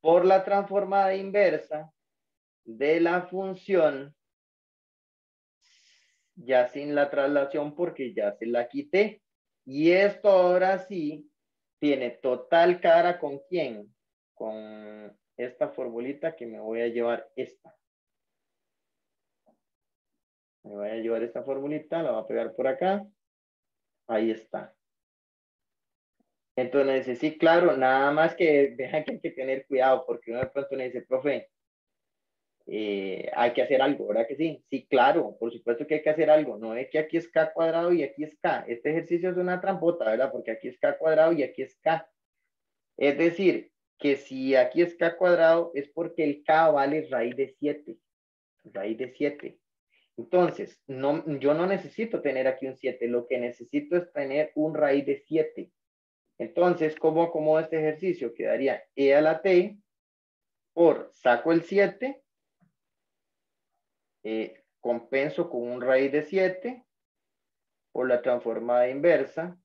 Por la transformada inversa de la función, ya sin la traslación porque ya se la quité. Y esto ahora sí tiene total cara con quién, con esta formulita que me voy a llevar esta. Me voy a llevar esta formulita, la voy a pegar por acá. Ahí está. Entonces, sí, claro, nada más que vean que hay que tener cuidado, porque uno de pronto me dice, profe, hay que hacer algo, ¿verdad que sí? Sí, claro, por supuesto que hay que hacer algo. No es que aquí es K cuadrado y aquí es K. Este ejercicio es una trampota, ¿verdad? Porque aquí es K cuadrado y aquí es K. Es decir, que si aquí es K cuadrado es porque el K vale raíz de 7. Raíz de 7. Entonces, no, yo no necesito tener aquí un 7. Lo que necesito es tener un raíz de 7. Entonces, ¿cómo acomodo este ejercicio? Quedaría E a la T por saco el 7, compenso con un raíz de 7 por la transformada inversa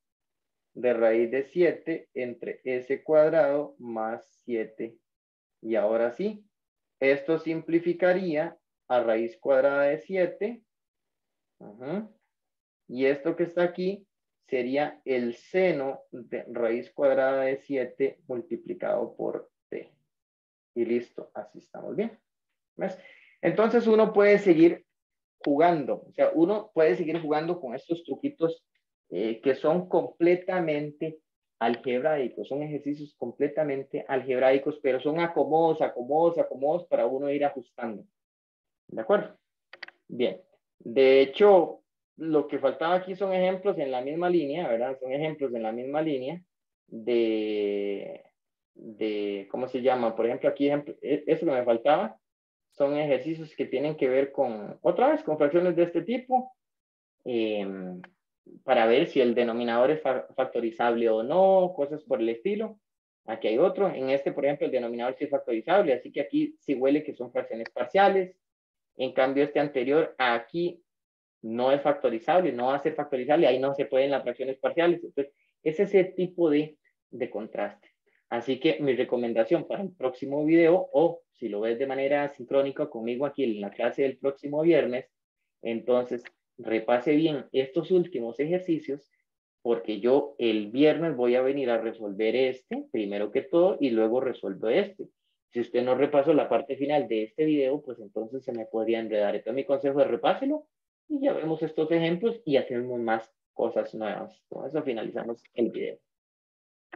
de raíz de 7 entre S cuadrado más 7. Y ahora sí, esto simplificaría a raíz cuadrada de 7. Y esto que está aquí sería el seno de raíz cuadrada de 7 multiplicado por t. Y listo, así estamos bien. ¿Ves? Entonces uno puede seguir jugando, o sea, uno puede seguir jugando con estos truquitos que son completamente algebraicos, son ejercicios completamente algebraicos, pero son acomodos, acomodos, acomodos para uno ir ajustando. ¿De acuerdo? Bien. De hecho, lo que faltaba aquí son ejemplos en la misma línea, ¿verdad? Son ejemplos en la misma línea ¿cómo se llama? Por ejemplo, aquí, eso que me faltaba, son ejercicios que tienen que ver con, otra vez, con fracciones de este tipo, para ver si el denominador es factorizable o no, cosas por el estilo. Aquí hay otro. En este, por ejemplo, el denominador sí es factorizable, así que aquí sí huele que son fracciones parciales. En cambio, este anterior, aquí no es factorizable, no va a ser factorizable, ahí no se pueden las fracciones parciales. Entonces, es ese tipo de contraste. Así que mi recomendación para el próximo video, o si lo ves de manera sincrónica conmigo aquí en la clase del próximo viernes, entonces repase bien estos últimos ejercicios, porque yo el viernes voy a venir a resolver este, primero que todo, y luego resuelvo este. Si usted no repasó la parte final de este video, pues entonces se me podría enredar. Entonces mi consejo es repáselo y ya vemos estos ejemplos y hacemos más cosas nuevas. Con eso finalizamos el video.